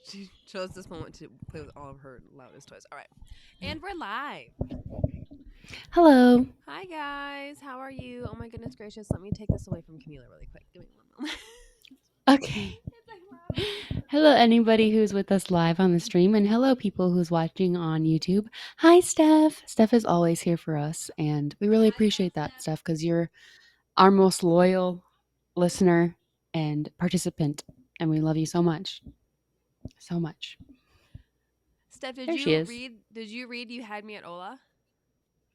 She chose this moment to play with all of her loudest toys. All right. And we're live. Hello. Hi, guys. How are you? Oh, my goodness gracious. Let me take this away from Camila really quick. Give me one moment. Okay. It's like loud. Hello, anybody who's with us live on the stream, and hello, people who's watching on YouTube. Hi, Steph. Steph is always here for us, and we really appreciate that, Steph, because you're our most loyal listener and participant, and we love you so much. So much. Steph, did There she you is. read? Did you read You Had Me at Hola?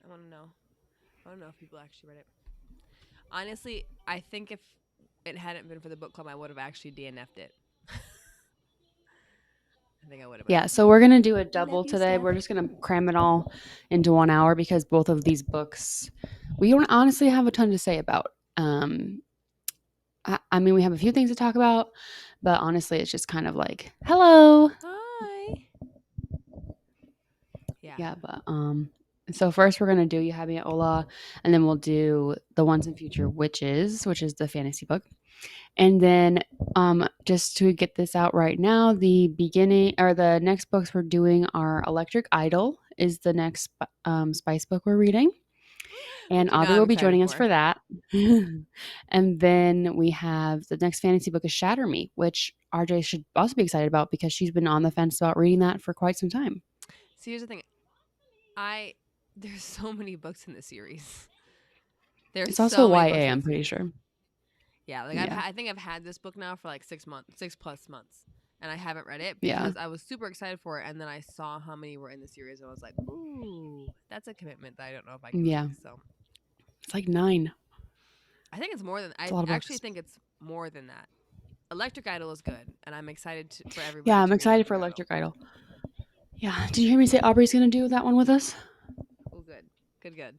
I want to know. I don't know if people actually read it. Honestly, I think if it hadn't been for the book club, I would have actually DNF'd it. I think I would have. Yeah, so we're going to do a We love double you, today. Steph. We're just going to cram it all into 1 hour because both of these books we don't honestly have a ton to say about. I mean, we have a few things to talk about, but honestly, it's just kind of like, hello. Hi. Yeah. Yeah, but so first we're gonna do You Have Me at Ola, and then we'll do the Once and Future Witches, which is the fantasy book. And then just to get this out right now, the beginning or the next books we're doing are Electric Idol is the next spice book we're reading. And Which now Aubrey I'm will be excited joining us for. for that. And then we have the next fantasy book is Shatter Me, which RJ should also be excited about because she's been on the fence about reading that for quite some time. See, here's the thing. There's so many books in the series. There's It's also so many books YA, in I'm the pretty series. sure. Yeah, like Yeah. I think I've had this book now for like 6 months, 6+ months, and I haven't read it Yeah. because I was super excited for it, and then I saw how many were in the series, and I was like, ooh, that's a commitment that I don't know if I can Yeah. make. So It's like 9. I think it's more than It's I a lot of actually books. think it's more than that. Electric Idol is good, and I'm excited for Yeah, everybody I'm to read excited for Electric Idol. Electric Idol. Yeah. Did you hear me say Aubrey's going to do that one with us? Oh, good, good, good.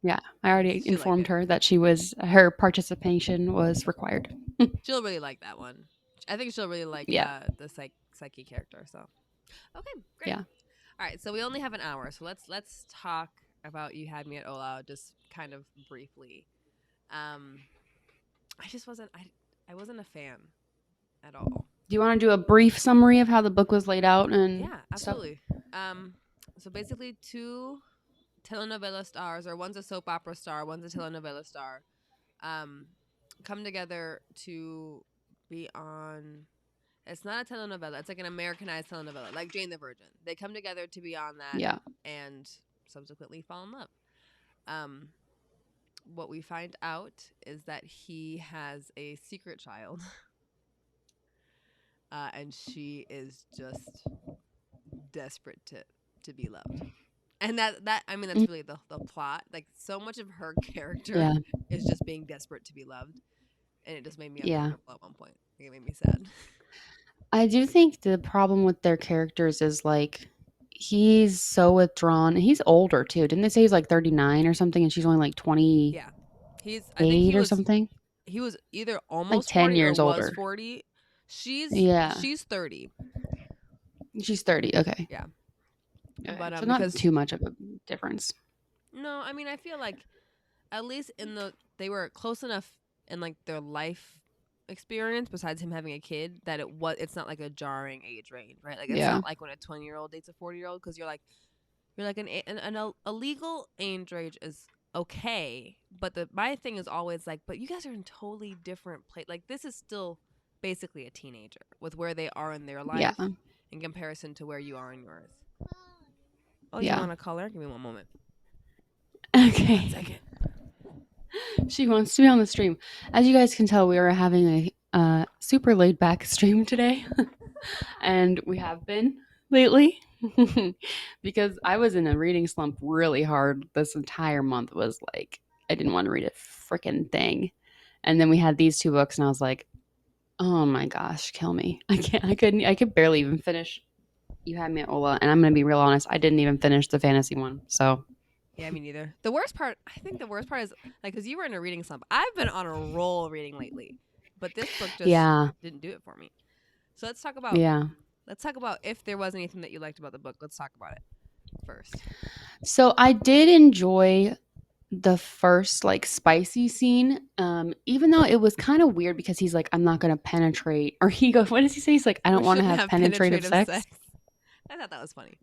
Yeah. I already She'll like informed it. her that her participation was required. She'll really like that one. I think she'll really like Yeah. the psyche character. So okay, great. Yeah. All right, so we only have an hour, so let's talk about You Had Me at Ola just kind of briefly. Um, I just I wasn't a fan at all. Do you want to do a brief summary of how the book was laid out and Yeah, stuff? absolutely. Um, so basically, two telenovela stars, or one's a soap opera star, one's a telenovela star, um, come together to be on. It's not a telenovela. It's like an Americanized telenovela, like Jane the Virgin. They come together to be on that Yeah. and subsequently fall in love. Um, what we find out is that he has a secret child, and she is just desperate to be loved. And that I mean Mm. that's really the plot. Like so much of her character Yeah. is just being desperate to be loved, and it just made me Yeah. uncomfortable at one point. Like, it made me sad. I do think the problem with their characters is like he's so withdrawn. He's older too. Didn't they say he's like 39 or something and she's only like Yeah, 28 I think or something? he was either Like almost 10 40 or years was older. 40. Yeah. She's 30. She's 30. Okay. Yeah, Okay. but So not because too much of a difference. no, I mean I feel like at least they were close enough in like their life experience besides him having a kid that it's not like a jarring age range, right? Like it's Yeah. not like when a 20-year-old dates a 40-year-old because you're like a legal age range is okay, but my thing is always like, but you guys are in totally different place. Like this is still basically a teenager with where they are in their Yeah. life in comparison to where you are in yours. Oh, you Yeah. want to color? Give me one moment. 1 Okay. second. She wants to be on the stream. As you guys can tell, we are having a super laid back stream today. And we have been lately because I was in a reading slump really hard. This entire month was like, I didn't want to read a freaking thing. And then we had these two books, and I was like, oh my gosh, kill me. I could barely even finish You Had Me at Ola. And I'm going to be real honest, I didn't even finish the fantasy one. So, Yeah, me neither. The worst part, I think the worst part is like because you were in a reading slump. I've been on a roll reading lately, but this book just yeah, didn't do it for me. So yeah. let's talk about if there was anything that you liked about the book. Let's talk about it first. So I did enjoy the first like spicy scene, even though it was kind of weird because he's like, I'm not gonna penetrate, or he goes, what does he say? He's like, I don't We want to shouldn't have have penetrative penetrative sex. sex. I thought that was funny.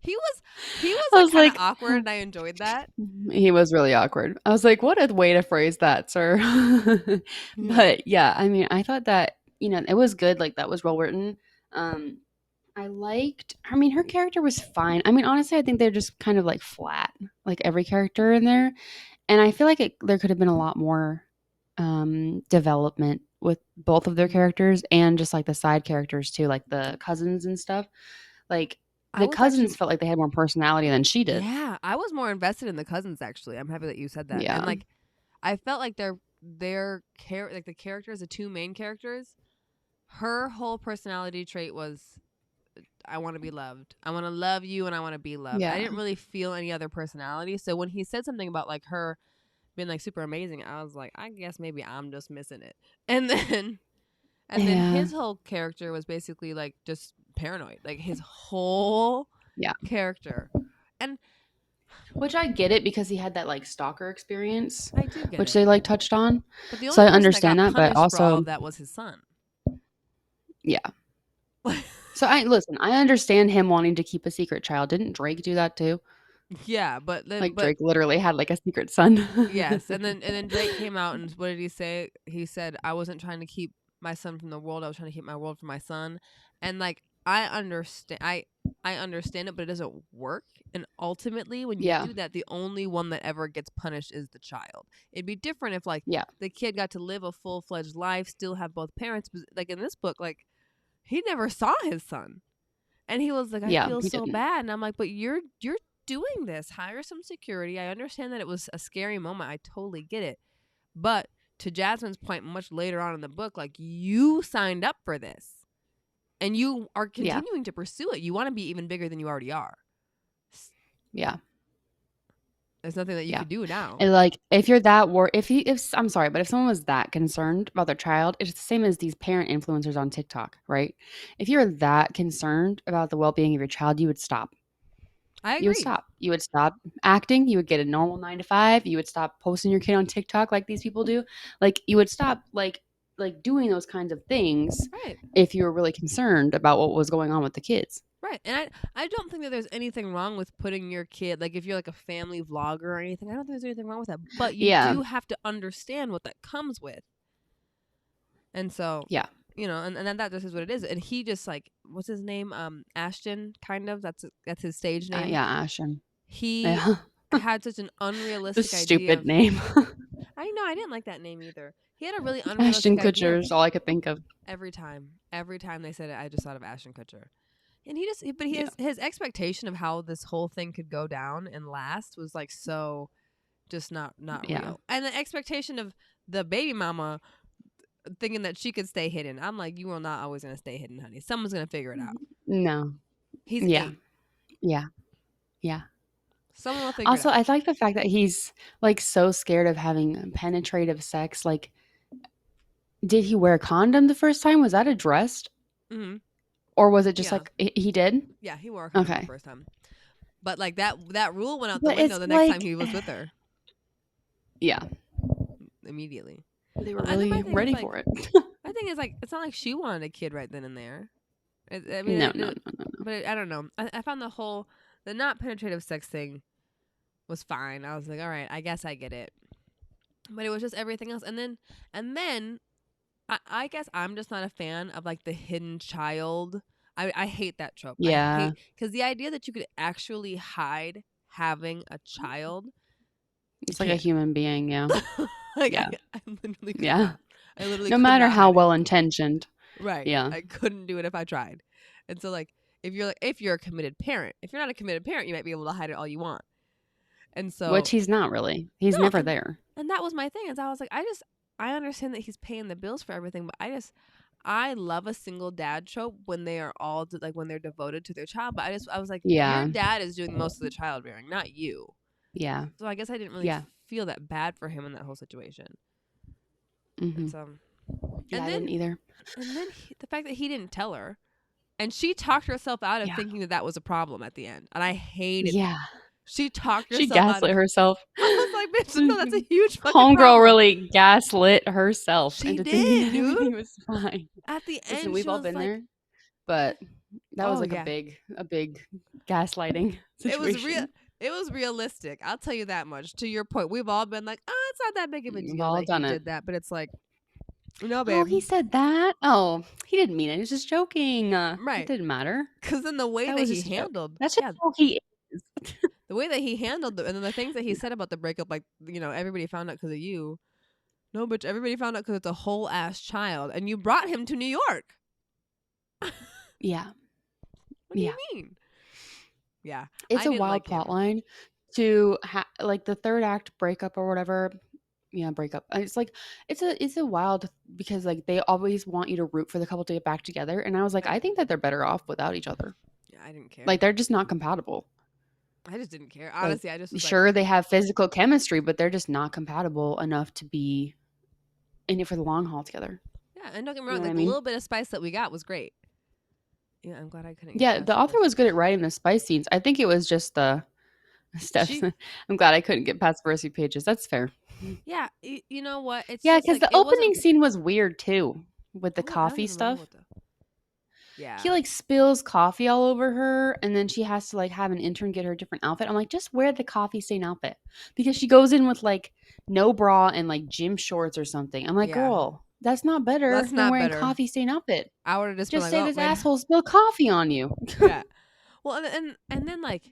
He was he was I like was kind of like, awkward, and I enjoyed that. he was really awkward. I was like, what a way to phrase that, sir. Yeah, But yeah, I mean, I thought that, it was good. Like, that was well written. Um, I mean, her character was fine. I mean, honestly, I think they're just kind of like flat, like every character in there. And I feel like there could have been a lot more development with both of their hmm characters and just like the side characters too, like the cousins and stuff. Like I the was actually cousins felt like they had more personality than she did. yeah, I was more invested in the cousins actually. I'm happy that you said that, and Yeah. like I felt like like the characters, the two main characters, her whole personality trait was I want to be loved. I want to love you and I want to be loved. I Yeah. didn't really feel any other personality. So when he said something about like her being like super amazing, I was like, I guess maybe I'm just missing it. And then Yeah. his whole character was basically like just paranoid. Like his whole Yeah. character. And Which I get it because he had that like stalker experience, I do get which it. they like touched on. But the So only I person that understand got that, but punished for all also, of that was his son. yeah. So I listen, I understand him wanting to keep a secret child. Didn't Drake do that too? Yeah, but then Like but Drake literally had like a secret son. yes, and then Drake came out and what did he say? He said, "I wasn't trying to keep my son from the world. I was trying to keep my world from my son." And like I understand it, but it doesn't work. And ultimately, when you Yeah. do that, the only one that ever gets punished is the child. It'd be different if like Yeah. the kid got to live a full-fledged life, still have both parents, but like in this book, like he never saw his son. And he was like, I Yeah, feel he so didn't. bad. And I'm like, but you're doing this. Hire some security. I understand that it was a scary moment. I totally get it. But to Jasmine's point, much later on in the book, like you signed up for this and you are Yeah. continuing to pursue it. You want to be even bigger than you already are. Yeah. There's nothing that you Yeah. could do now. And like if you're that if I'm sorry, but if someone was that concerned about their child, it's the same as these parent influencers on TikTok, right? If you're that concerned about the well-being of your child, you would stop. I You would agree. stop. You would stop acting. You would get a normal 9 to 5. You would stop posting your kid on TikTok like these people do. Like you would stop like doing those kinds of things Right. if you were really concerned about what was going on with the kids. Right. And I don't think that there's anything wrong with putting your kid, like if you're like a family vlogger or anything, I don't think there's anything wrong with that. But you Yeah. do have to understand what that comes with. And so, Yeah. and then that just is what it is. And he just like, what's his name? Ashton, kind of. That's his stage name. Yeah, Ashen. He Yeah. had such an The unrealistic idea stupid of. name. I know I didn't like that name either. He had a really Ashton unrealistic idea Kutcher of is all I could think of. every time they said it, I just thought of Ashton Kutcher. And he just, but he Yeah. has his expectation of how this whole thing could go down and last was like so, just not Yeah. real. And the expectation of the baby mama thinking that she could stay hidden. I'm like, you are not always gonna stay hidden, honey. Someone's gonna figure it out. No. He's Yeah. 8. Yeah. Yeah. Someone will figure it Also, out. I like the fact that he's like so scared of having penetrative sex. Like, did he wear a condom the first time? Was that addressed? Mm-hmm. Or was it just Yeah, like he did? yeah, he wore a condom the Okay. first time, but like that rule went out the But window it's the next time like, he was with her yeah, immediately. they were And then really my thing is ready like, for it. it's not like she wanted a kid right then and there. I mean, No, no, no, no, no. but I don't know. I found the not penetrative sex thing was fine. I was like, all right, I guess I get it. But it was just everything else, and then I guess I'm just not a fan of like the hidden child. I hate that trope. I Yeah. hate because the idea that you could actually hide having a child, you It's like a can't. human being. Yeah. Like Yeah. I literally could Yeah. not. I literally No could matter not how hide it. well intentioned. Right. Yeah. I couldn't do it if I tried. And so like if you're a committed parent, if you're not a committed parent, you might be able to hide it all you want. And Which so he's not really. He's no, never there. and that was my thing. Is I was like, I understand that he's paying the bills for everything, but I love a single dad trope when they are all like when they're devoted to their child. But I was like, your Yeah. dad is doing most of the child rearing, not you. Yeah. So I guess I didn't really Yeah. feel that bad for him in that whole situation. Hmm. And so, Yeah, and I then didn't either. the fact that he didn't tell her, and she talked herself out of Yeah. thinking that was a problem at the end, and I hated that. Yeah. She talked She herself out gaslit of. herself. I was like, bitch, no, that's a huge fucking Homegirl problem. really gaslit herself She into thinking did, that dude. everything was fine. At the Listen, end, we've she all was been like, there, but that was "Oh like yeah, a big gaslighting it was real. situation. It was realistic. I'll tell you that much. To your point, we've all been like, oh, it's not that big of a We've deal all that he done it. did that, but it's like, no, Oh, babe, he said that? Oh, he didn't mean it. He was just joking. It right? didn't matter. Because then the way That that was he just a joke. handled, That's just yeah, how he is. the way that he handled and then the things that he said about the breakup, like everybody found out because of you. No, bitch, everybody found out because it's a whole ass child, and you brought him to New York. Yeah. What do you Yeah. mean? Yeah, It's I a didn't wild like plot him. line to like the third act breakup or whatever. Yeah, breakup. It's like it's a wild because like they always want you to root for the couple to get back together, and I was like, Right. I think that they're better off without each other. Yeah, I didn't care. Like they're just not compatible. I just didn't care. Like Honestly, I just was like, sure they have physical chemistry, but they're just not compatible enough to be in it for the long haul together. yeah, and don't get me You wrong, know what like I the mean? little bit of spice that we got was great. Yeah, I'm glad I couldn't get Yeah, past the the author first was few good at pages. writing the spice scenes. I think it was just the steps. She, I'm glad I couldn't get past the first few pages. That's fair. yeah, you know what? It's Yeah, just because like the it wasn't. opening scene was weird too with the I don't coffee even remember stuff. what the. Yeah, He like spills coffee all over her, and then she has to like have an intern get her a different outfit. I'm like, just wear the coffee stain outfit because she goes in with like no bra and like gym shorts or something. I'm like, yeah, girl, that's not better that's than not wearing better. coffee stain outfit. I would have just been Just like, say oh this wait, asshole spilled coffee on you. yeah. Well, and then like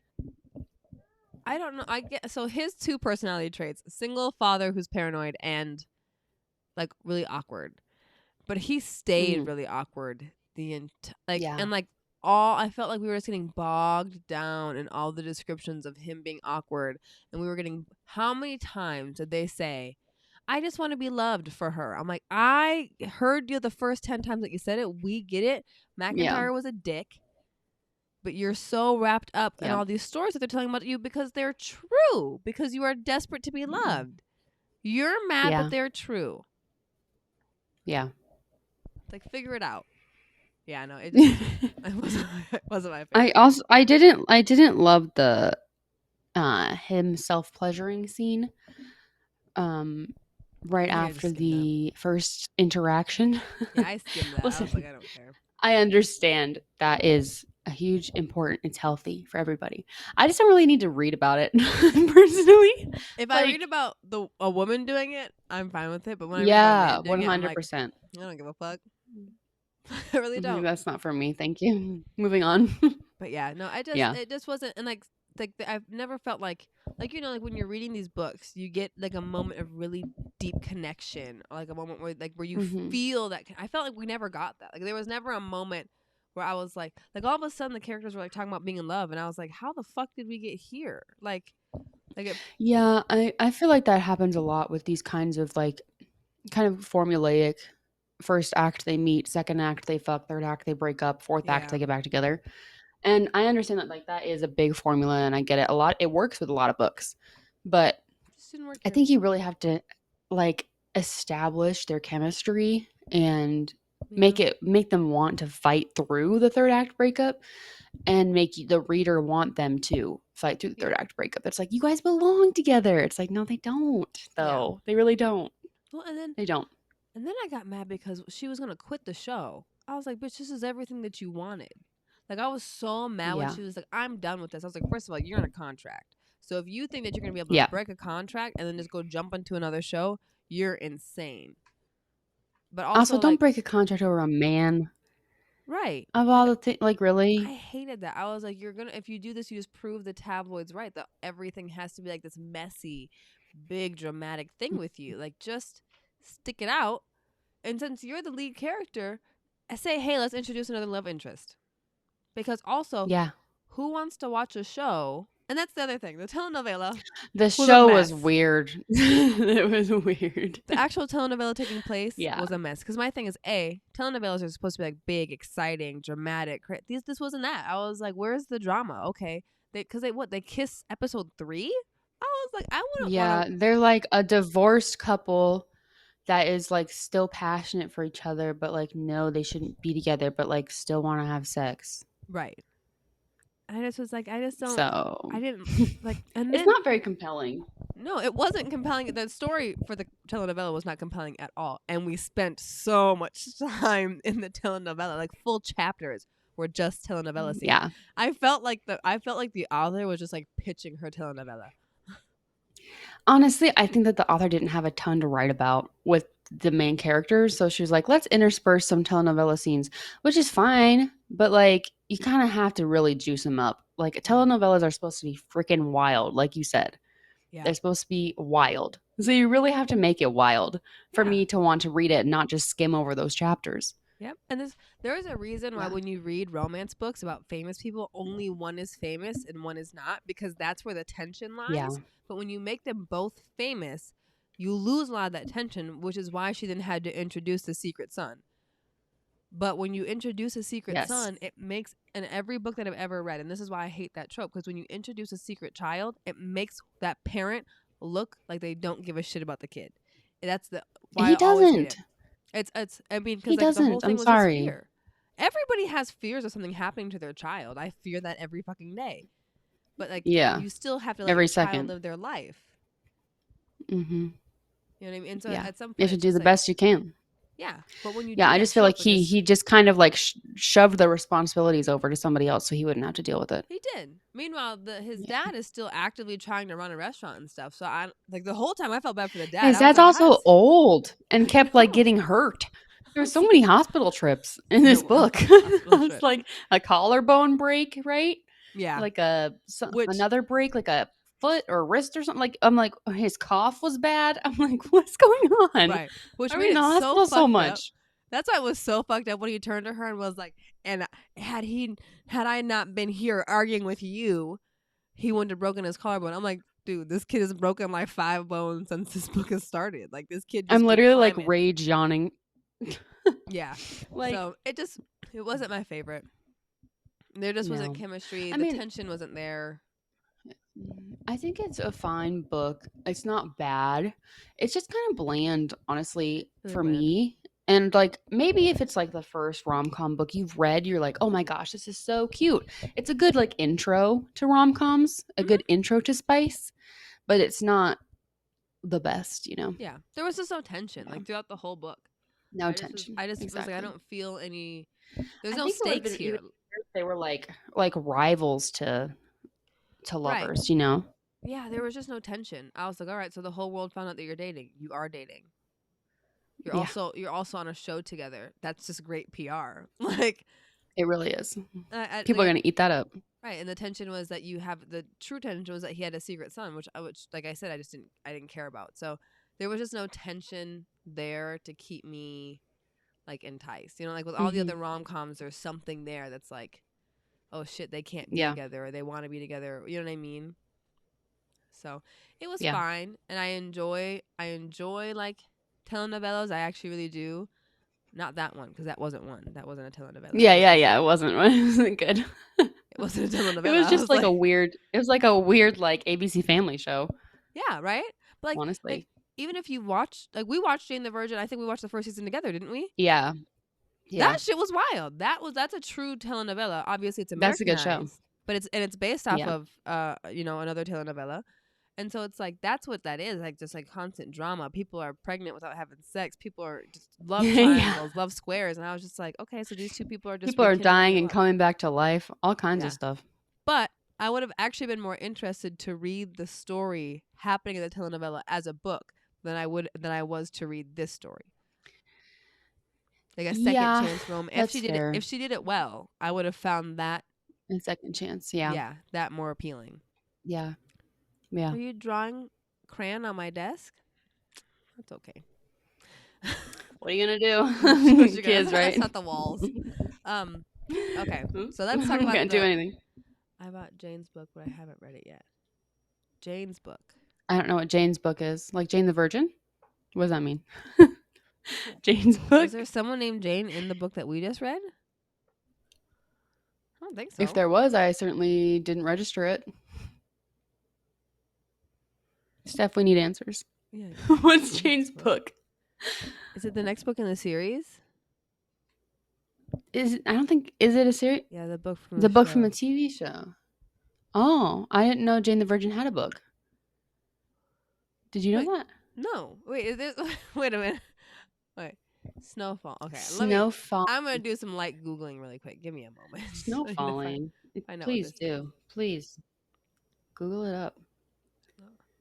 I don't know. I get so his two personality traits: single father who's paranoid and like really awkward. But he stayed Mhm. really awkward Yeah, and like all I felt like we were just getting bogged down in all the descriptions of him being awkward, and we were getting how many times did they say, I just want to be loved for her. I'm like, I heard you the first 10 times that you said it. We get it. yeah, McIntyre was a dick, but you're so wrapped up in yeah, all these stories that they're telling about you because they're true, because you are desperate to be loved. You're mad, but yeah, they're true. yeah. Like, figure it out. Yeah, no, it just wasn't. It wasn't my favorite. I didn't love the him self pleasuring scene um right I think I just after skimmed that. the first interaction. Yeah, I skimmed that. I was like, Listen, I don't care. I understand that is a huge important, it's healthy for everybody. I just don't really need to read about it personally. If I read Like, about a woman doing it, I'm fine with it. But when I read about a yeah, man doing it, I'm like, 100%. I don't give a fuck. I really I'm like, don't. that's not for me. Thank you. Moving on. But yeah, no, Yeah. it just wasn't. And I've never felt like like when you're reading these books, you get like a moment of really deep connection, or like a moment where you Mhm. feel that. I felt like we never got that. Like there was never a moment where I was like all of a sudden the characters were like talking about being in love, and I was like, how the fuck did we get here? Like it, Yeah, I feel like that happens a lot with these kinds of like kind of formulaic first act they meet, second act they fuck, third act they break up, fourth act yeah, they get back together. And I understand that like that is a big formula and I get it a lot. It works with a lot of books. But just didn't work I here. think you really have to like establish their chemistry and Yeah, make them want to fight through the third act breakup and make the reader want them to fight through the third yeah, act breakup. It's like you guys belong together. It's like no they don't yeah. though. They really don't. Well, They don't. and then I got mad because she was gonna quit the show. I was like, bitch, this is everything that you wanted. Like I was so mad when Yeah. she was like, I'm done with this. I was like, first of all, you're on a contract. So if you think that you're gonna be able to Yeah. break a contract and then just go jump into another show, you're insane. But Also, also don't break a contract over a man. right. Of Like all the things, like, I really? hated that. I was like, you're gonna if you do this, you just prove the tabloids right. That everything has to be like this messy, big dramatic thing with you. Like just stick it out. And since you're the lead character, I say, hey, let's introduce another love interest. Because also, Yeah. who wants to watch a show? And that's the other thing. The telenovela The was a show was mess. weird. It was weird. The actual telenovela taking place Yeah. was a mess. Because my thing is, telenovelas are supposed to be like big, exciting, dramatic. This wasn't that. I was like, where's the drama? Okay, because they kiss episode 3. I was like, I wouldn't want Yeah, to. they're like a divorced couple that is, like, still passionate for each other, but, like, no, they shouldn't be together, but, like, still wanna have sex. Right. I just was like, I just don't. I So didn't like. And it's then not very compelling. no, it wasn't compelling. The story for the telenovela was not compelling at all, and we spent so much time in the telenovela, like full chapters were just telenovela scenes. Yeah. I felt like the author was just like pitching her telenovela. Honestly, I think that the author didn't have a ton to write about with the main characters. So she was like, let's intersperse some telenovela scenes, which is fine. But like, you kind of have to really juice them up. Like, Yeah, telenovelas are supposed to be freaking wild, like you said. yeah, They're supposed to be wild. So you really have to make it wild for yeah. me to want to read it and not just skim over those chapters. Yep. And there is a reason why Yeah. when you read romance books about famous people, only one is famous and one is not, because that's where the tension Yeah. lies. But when you make them both famous, you lose a lot of that tension, which is why she then had to introduce the secret son. But when you introduce a secret Yes. son, it makes, in every book that I've ever read, and this is why I hate that trope, because when you introduce a secret child, it makes that parent look like they don't give a shit about the kid. That's the why I He always hate it. doesn't. It's I mean, He because like the whole doesn't. thing I'm was his sorry. fear. Everybody has fears of something happening to their child. I fear that every fucking day. But like Yeah. you still have to let your Every child second. live their life. Hmm. You know what I mean? And so Yeah. at some You point have to it's do just the like, best you can. yeah. But when you Yeah, do I that just feel trope, like it he just just kind of like shoved the responsibilities over to somebody else so he wouldn't have to deal with it. he did. Meanwhile, his Yeah. dad is still actively trying to run a restaurant and stuff. So I like the whole time I felt bad for the dad. His I was dad's like, how also does old and I kept like know? getting hurt. There I were was so many like, hospital trips in there this were a book. lot of It hospital was trips. like a collarbone break, right? Yeah. Like Which another break, like a foot or wrist or something. Like I'm like his cough was bad. I'm like, what's going on? Why right. Which are we made in the it so hospital so fucked up. much? That's why it was so fucked up when he turned to her and was like, and had I not been here arguing with you, he wouldn't have broken his collarbone. I'm like, dude, this kid has broken like 5 bones since this book has started. Like this kid I'm just be literally like climbing. rage yawning. Yeah. Like, So it wasn't my favorite. There just wasn't no. chemistry. I The mean, tension wasn't there. I think it's a fine book. It's not bad. It's just kind of bland, honestly, Really for bland. me. And like maybe if it's like the first rom-com book you've read, you're like, "Oh my gosh, this is so cute." It's a good like intro to rom-coms, a Hmm. good intro to spice, but it's not the best, you know. Yeah. There was just no tension Yeah. like throughout the whole book. No tension. I just was like, I Exactly. don't feel any. There's I no think it would have stakes been even here. better if they were like rivals to Right. lovers, you know. Yeah, there was just no tension. I was like, all right, so the whole world found out that you're dating. You are dating. Yeah, You're also on a show together. That's just great PR. Like, it really is. People are like going to eat that up. right, and the tension was that you have the true tension was that he had a secret son, which like I said, I didn't care about. So there was just no tension there to keep me like enticed. You know, like with all the Mhm. other rom coms, there's something there that's like, oh shit, they can't be Yeah. together or they want to be together. You know what I mean? So it was Yeah. fine, and I enjoy like telenovelas. I actually really do. Not that one because that wasn't one. That wasn't a telenovela. Yeah, That was yeah, just yeah. It wasn't it wasn't good. it wasn't a It telenovela. was I just was like a like, weird it was like a weird like ABC Family show, yeah, right. But like honestly. even if you watch like we watched Jane the Virgin. I think we watched the first season together, didn't we? Yeah. Yeah. That shit was wild. That's a true telenovela. Obviously, it's That's a good show. Americanized, but it's based off Yeah. of another telenovela. And so it's like that's what that is, like just like constant drama. People are pregnant without having sex. People are just love Yeah. triangles, love squares, and I was just like, okay, so these two people are just People are rekindling dying their and love. coming back to life, all kinds of Yeah. stuff. But I would have actually been more interested to read the story happening in the telenovela as a book than I was to read this story. Like a second Yeah, chance Rome. that's fair. If she did it well, I would have found that A second chance. Yeah. that more appealing. Yeah. Yeah. Are you drawing crayon on my desk? That's okay. What are you going What to you do? gonna Kids, right? that's not the walls. Um okay. So let's talk about Can't do anything. I bought Jane's book, but I haven't read it yet. Jane's book. I don't know what Jane's book is. Like Jane the Virgin? What does that mean? Jane's Is book? there someone named Jane in the book that we just read? I don't think If so. there was, I certainly didn't register it. Steph, we need answers. Yeah. What's Jane's book? Is it the next book in the series? I don't think, is it a series? Yeah, the book from The the book from show. the TV show. Oh, I didn't know Jane the Virgin had a book. Did you Wait, know that? no. Wait, is this? Wait a minute. Wait, Snowfall. Okay, let me. Snowfall. I'm gonna do some light googling really quick. Give me a moment. I need to Snowfalling. find out what Please this is. do. Please Google it up.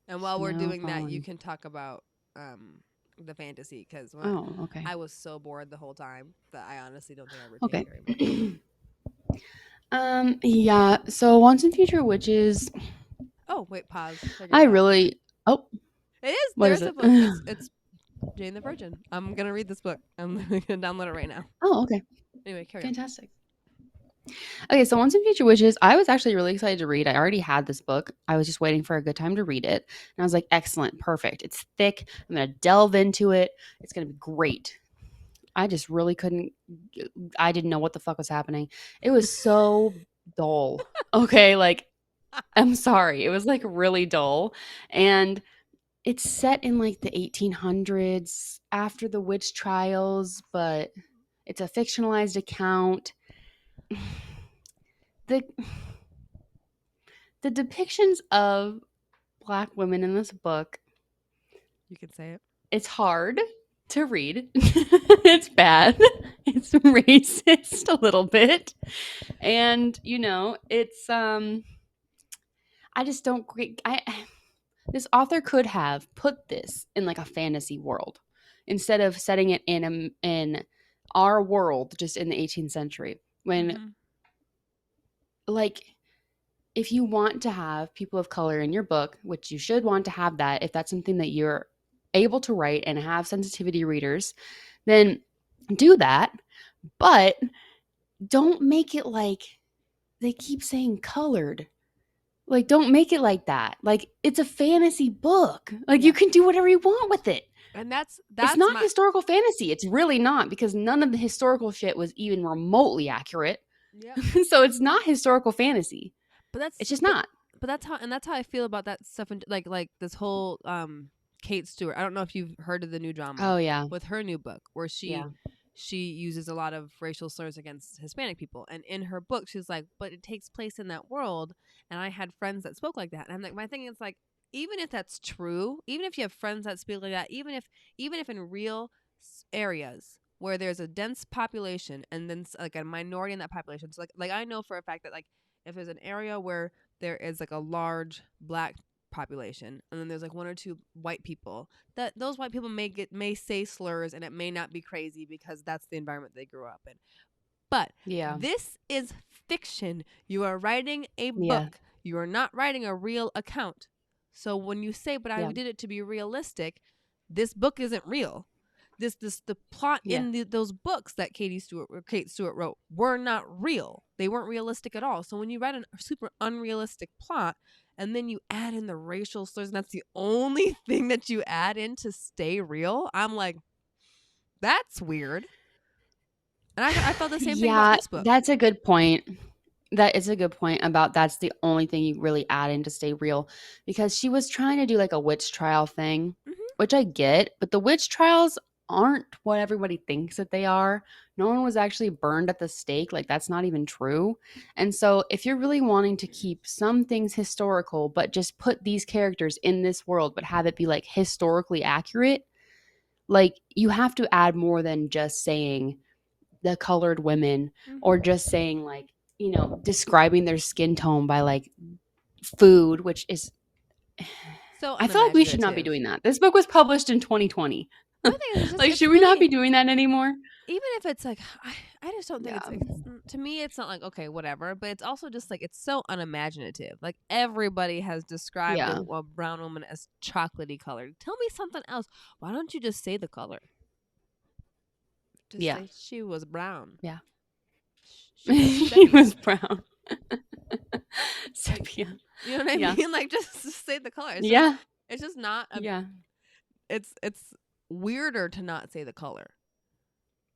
And while we're doing that, you Snowfalling. can talk about um the fantasy because Oh, okay. I was so bored the whole time that I honestly don't think I retained Okay. very much. Yeah. So Once and Future Witches, Oh wait, pause. Take it I back. really. Oh, It is. what There is is a it? book. It's Jane the Virgin. I'm gonna read this book. I'm gonna download it right now. Oh, okay. Anyway, carry on. Fantastic. Okay, so Once and Future Witches, I was actually really excited to read. I already had this book. I was just waiting for a good time to read it. And I was like, excellent, perfect. It's thick. I'm going to delve into it. It's going to be great. I just really couldn't. I didn't know what the fuck was happening. It was so dull. Okay, like, I'm sorry. It was like really dull. And it's set in like the 1800s after the witch trials, but it's a fictionalized account. The the depictions of black women in this book, You can say it. it's hard to read. It's bad. It's racist a little bit. And it's I just don't I this author could have put this in like a fantasy world instead of setting it in our world just in the 18th century when, Mm-hmm. like, if you want to have people of color in your book, which you should want to have that if that's something that you're able to write and have sensitivity readers, then do that. But don't make it like they keep saying colored. Like, don't make it like that. Like, it's a fantasy book. Like, you Yeah, can do whatever you want with it. and It's that's not my historical fantasy. It's really not, because none of the historical shit was even remotely accurate. yep. So it's not historical fantasy. But It's that's just not. but that's how I feel about that stuff and like this whole Kate Stewart. I don't know if you've heard of the new drama Oh, yeah. with her new book where Yeah. she uses a lot of racial slurs against Hispanic people. And in her book she's like, but it takes place in that world and I had friends that spoke like that. And I'm like, my thing is like, even if that's true, even if you have friends that speak like that, even if in real areas where there's a dense population and then like a minority in that population, so like I know for a fact that like if there's an area where there is like a large black population and then there's like one or two white people, that those white people may say slurs and it may not be crazy because that's the environment they grew up in. But Yeah. this is fiction. You are writing a Yeah. book. You are not writing a real account. So when you say, but I Yeah. did it to be realistic, this book isn't real. The plot Yeah. in those books that Kate Stewart wrote were not real. They weren't realistic at all. So when you write a super unrealistic plot and then you add in the racial slurs and that's the only thing that you add in to stay real, I'm like, that's weird. And I felt the same thing about Yeah, this book. that's a good point. That is a good point about that's the only thing you really add in to stay real, because she was trying to do like a witch trial thing, Hmm. which I get, but the witch trials aren't what everybody thinks that they are. No one was actually burned at the stake. Like, that's not even true. And so, if you're really wanting to keep some things historical, but just put these characters in this world, but have it be like historically accurate, like, you have to add more than just saying the colored women, or Hmm. just saying like, describing their skin tone by like food, which is, So I feel like we should not be unimaginative. doing that. This book was published in 2020. My thing is, Like, it's should we not be really, doing that anymore? even if it's like, I just don't think Yeah. it's to me, it's not like, okay, whatever, but it's also just like, it's so unimaginative. Like, everybody has described Yeah. a brown woman as chocolatey colored. Tell me something else. Why don't you just say the color? Just Yeah. say she was brown. Yeah. She was She sepia. was brown. Sepia. You know what I Yeah. mean? Like, just say the color. Yeah. It's just not a, Yeah. it's weirder to not say the color.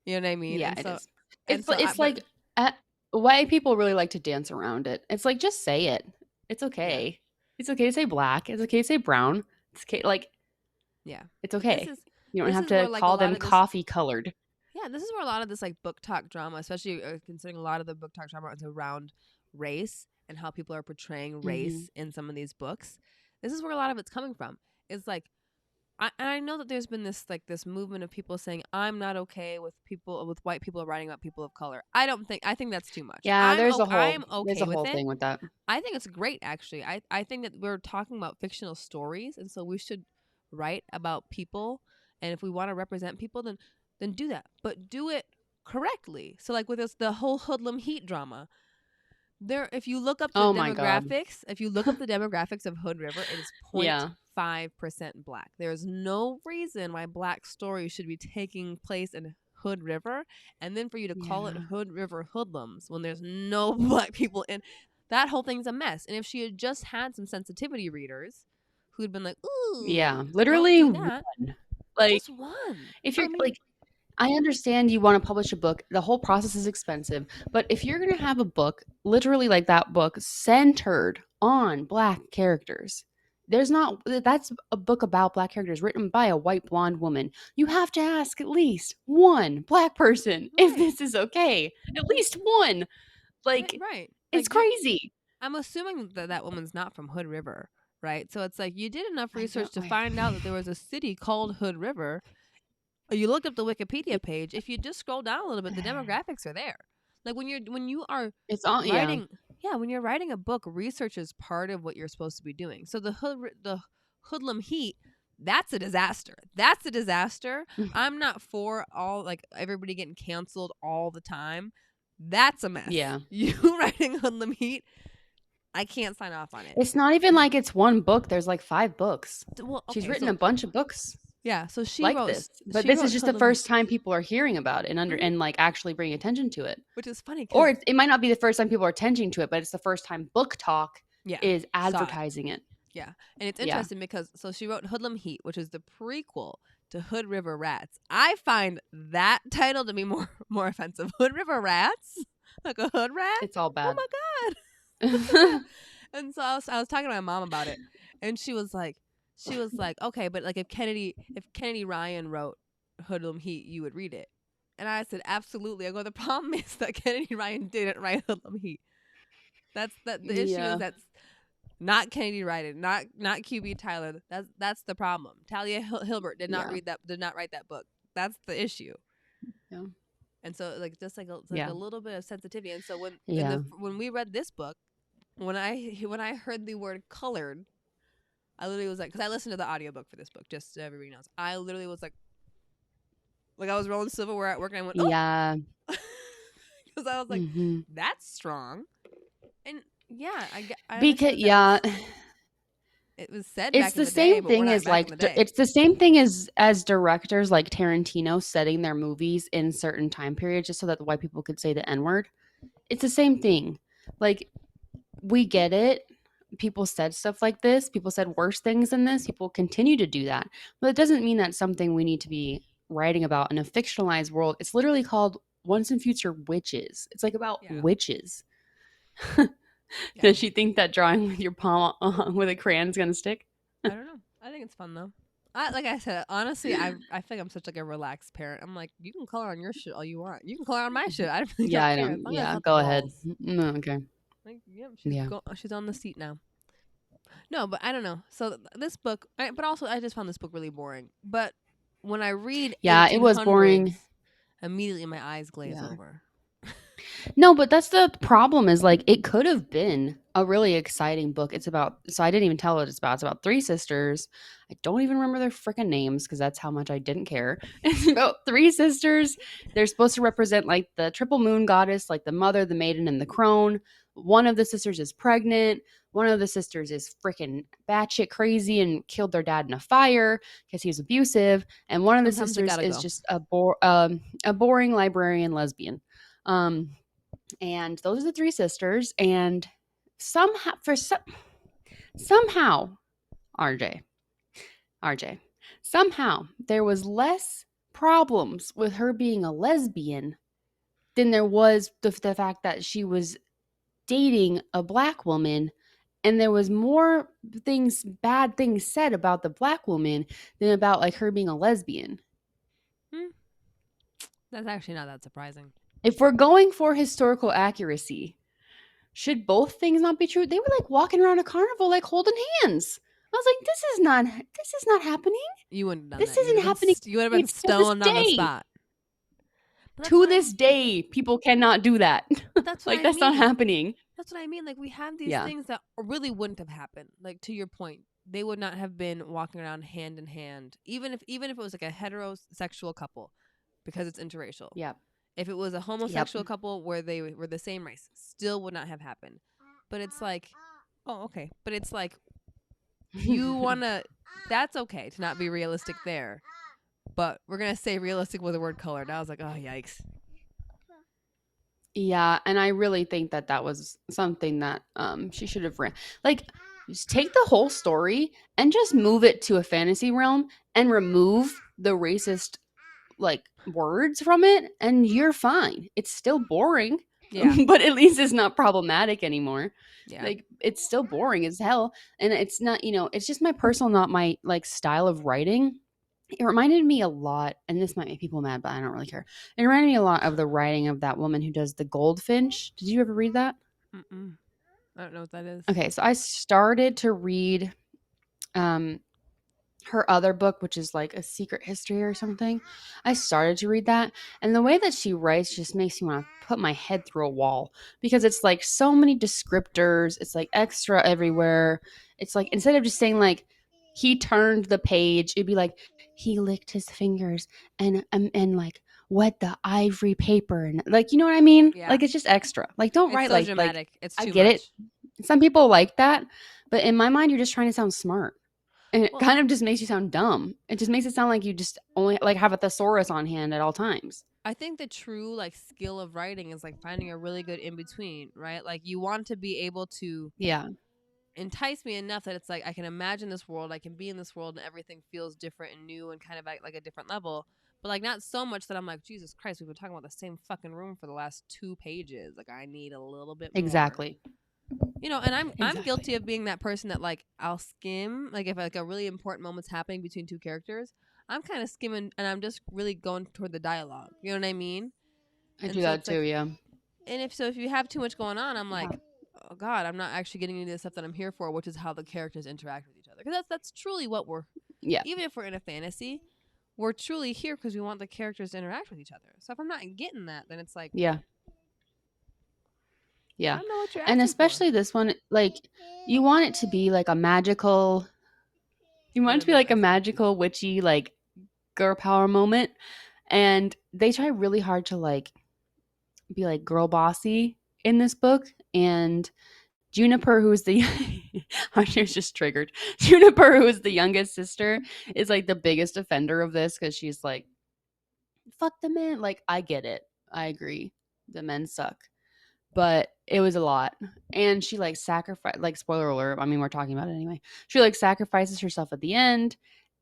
You know what I mean? Yeah, And it so, is. It's but like, uh, white people really like to dance around it. It's like, just say it. It's yeah, okay. It's okay to say black. It's okay to say brown. It's okay. Like, yeah. it's But okay. You don't this have is where to like a call lot them of this, coffee colored. Yeah, this is where a lot of this like book talk drama, especially considering a lot of the book talk drama is around race and how people are portraying Mm-hmm. race in some of these books. This is where a lot of it's coming from. It's like and I know that there's been this like this movement of people saying I'm not okay with people with white people writing about people of color. I think that's too much. Yeah, I'm there's okay a with whole it. thing with that. I think it's great actually. I think that we're talking about fictional stories, and so we should write about people, and if we want to represent people, then do that. But do it correctly. So like with this the whole hoodlum heat drama, there if you look up the Oh my god. demographics, if you look up the demographics of Hood River, it is Yeah. 0.5% black. There is no reason why black stories should be taking place in Hood River, and then for you to call it Yeah. Hood River hoodlums when there's no black people in that whole thing's a mess. And if she had just had some sensitivity readers who'd been like, Yeah. "Ooh, don't Literally do one. that." Like Just one. if I you're mean, like I understand you want to publish a book. The whole process is expensive, but if you're going to have a book, literally like that book centered on black characters, there's not that's a book about black characters written by a white blonde woman. You have to ask at least one black person if right. this is okay. At Like least one. Like right. it's Like you crazy. I'm assuming that that woman's not from Hood River, right? So it's like you did enough I research don't to find out that there was a city called Hood River. Or you looked up the Wikipedia page. If you just scroll down a little bit, the demographics are there. Like when you are it's all yeah. writing, yeah, when you're writing a book, research is part of what you're supposed to be doing. So the hoodlum heat, that's a disaster. That's a disaster. I'm not for all like everybody getting canceled all the time. That's a mess. Yeah. You writing hoodlum heat, I can't sign off on it. It's not even like it's one book. There's like 5 books. Well, She's okay, written so a bunch of books yeah, so like this. But she this is wrote just the Hoodlum Heat, first time people are hearing about it and mhm, like actually bringing attention to it. which is funny Or because it might not be the first time people are attending to it, but it's the first time Book Talk yeah, is saw it. advertising it. Yeah, and it's Yeah. interesting because so she wrote Hoodlum Heat, which is the prequel to Hood River Rats. I find that title to be more offensive. Hood River Rats, like a hood rat. It's all Oh bad. my god, what the hell? And so I was talking to my mom about it, and she was like, okay, but like if Kennedy Ryan wrote Hoodlum Heat, you would read it. And I said, absolutely. I go, the problem is that Kennedy Ryan didn't write Hoodlum Heat. That's the issue is Yeah. that's not Kennedy writing, not QB Tyler. That's the problem. Talia Hilbert Yeah. did not write that book. That's the issue. Yeah. And so like just like like Yeah. a little bit of sensitivity. And so Yeah. when we read this book, when I heard the word colored, I literally was like, because I listened to the audiobook for this book, just so everybody knows. I literally was like I was rolling silverware at work, and I went, oh, Yeah. because I was like, Mhm. that's strong. And yeah, I Because understand that yeah, it was said it's back in the the day, same but we're thing not as back in like the day. it's the same thing as directors like Tarantino setting their movies in certain time periods just so that the white people could say the N-word. It's the same thing. Like we get it. People said stuff like this. People said worse things than this. People continue to do that. But it doesn't mean that's something we need to be writing about in a fictionalized world. It's literally called Once and Future Witches. It's like about Yeah, witches. yeah. Does she think that drawing with your palm with a crayon is going to stick? I don't know. I think it's fun though. Like I said, honestly, I think I'm such like a relaxed parent. I'm like, you can color on your shit all you want. You can color on my shit. I really Yeah, don't I care know. as long as it's Yeah, not the go ahead. walls. No, okay. Like, yep, Yeah. she's on the seat now. No, but I don't know. So this book, but also I just found this book really boring. But when I read Yeah, it was 1800s, boring. immediately my eyes glaze Yeah. over. No, but that's the problem is like it could have been a really exciting book. It's about so I didn't even tell what it's about. It's about 3 sisters. I don't even remember their freaking names because that's how much I didn't care. It's about 3 sisters. They're supposed to represent like the triple moon goddess, like the mother, the maiden, and the crone. One of the sisters is pregnant. One of the sisters is freaking batshit crazy and killed their dad in a fire because he was abusive. And one of the Sometimes I sisters gotta is go. just a boring librarian lesbian. Um, and those are the 3 sisters. And somehow, RJ, RJ, somehow there was less problems with her being a lesbian than there was the fact that she was dating a black woman. And there was more bad things said about the black woman than about like her being a lesbian. Hmm. That's actually not that surprising. If we're going for historical accuracy, should both things not be true? They were like walking around a carnival like holding hands. I was like, this is not happening. You wouldn't have done This that. isn't happening. You would have been It's to this stoned on the day. spot. But that's To what I this day, people cannot do that. that's what Like I that's not mean. happening. That's what I mean. Like we have these Yeah. things that really wouldn't have happened. Like to your point, they would not have been walking around hand in hand, even if it was like a heterosexual couple, because it's interracial. Yep. If it was a Yep. homosexual couple where they were the same race, still would not have happened. But it's like, oh, okay. But it's like you wanna. That's okay to not be realistic there. But we're gonna say realistic with the word colored. I was like, oh yikes. Yeah, and I really think that that was something that she should have ran. Like, just take the whole story and just move it to a fantasy realm and remove the racist like words from it, and you're fine. It's still boring, Yeah. but at least it's not problematic anymore. Yeah. Like, it's still boring as hell, and it's not, it's just my personal, not my like style of writing. It reminded me a lot, and this might make people mad, but I don't really care. It reminded me a lot of the writing of that woman who does The Goldfinch. Did you ever read that? Mm-mm. I don't know what that is. Okay, so I started to read um her other book, which is like A Secret History or something. I started to read that, and the way that she writes just makes me want to put my head through a wall because it's like so many descriptors. It's like extra everywhere. It's like instead of just saying like he turned the page, it'd be like he licked his fingers and like wet the ivory paper and like, you know what I mean? Yeah. Like it's just extra. Like don't It's write so like dramatic. It's I too get much. it. Some people like that, but in my mind, you're just trying to sound smart. And it Well, kind of just makes you sound dumb. It just makes it sound like you just only like have a thesaurus on hand at all times. I think the true like skill of writing is like finding a really good in between, right? Like you want to be able to Yeah. entice me enough that it's like I can imagine this world, I can be in this world, and everything feels different and new and kind of like a different level. But like not so much that I'm like, Jesus Christ, we've been talking about the same fucking room for the last 2 pages. Like I need a little bit more. Exactly. And I'm Exactly. guilty of being that person that like I'll skim, like if like a really important moment's happening between two characters, I'm kind of skimming and I'm just really going toward the dialogue. You know what I mean? I And do so that it's like, too, yeah. and if you have too much going on, I'm like, oh God, I'm not actually getting into the stuff that I'm here for, which is how the characters interact with each other. Because that's truly what we're. Yeah. Even if we're in a fantasy, we're truly here because we want the characters to interact with each other. So if I'm not getting that, then it's like, Yeah. I Yeah. don't know what you're And asking for. especially this one, like you want it to be like a magical you want What it a to be big like a accent. magical witchy like girl power moment. And they try really hard to like be like girl bossy in this book. And Juniper, who is the Archer's just triggered. Juniper, who is the youngest sister, is like the biggest offender of this because she's like, fuck the men. Like, I get it. I agree. The men suck. But it was a lot. And she like sacrificed, like, spoiler alert. I mean, we're talking about it anyway. She like sacrifices herself at the end.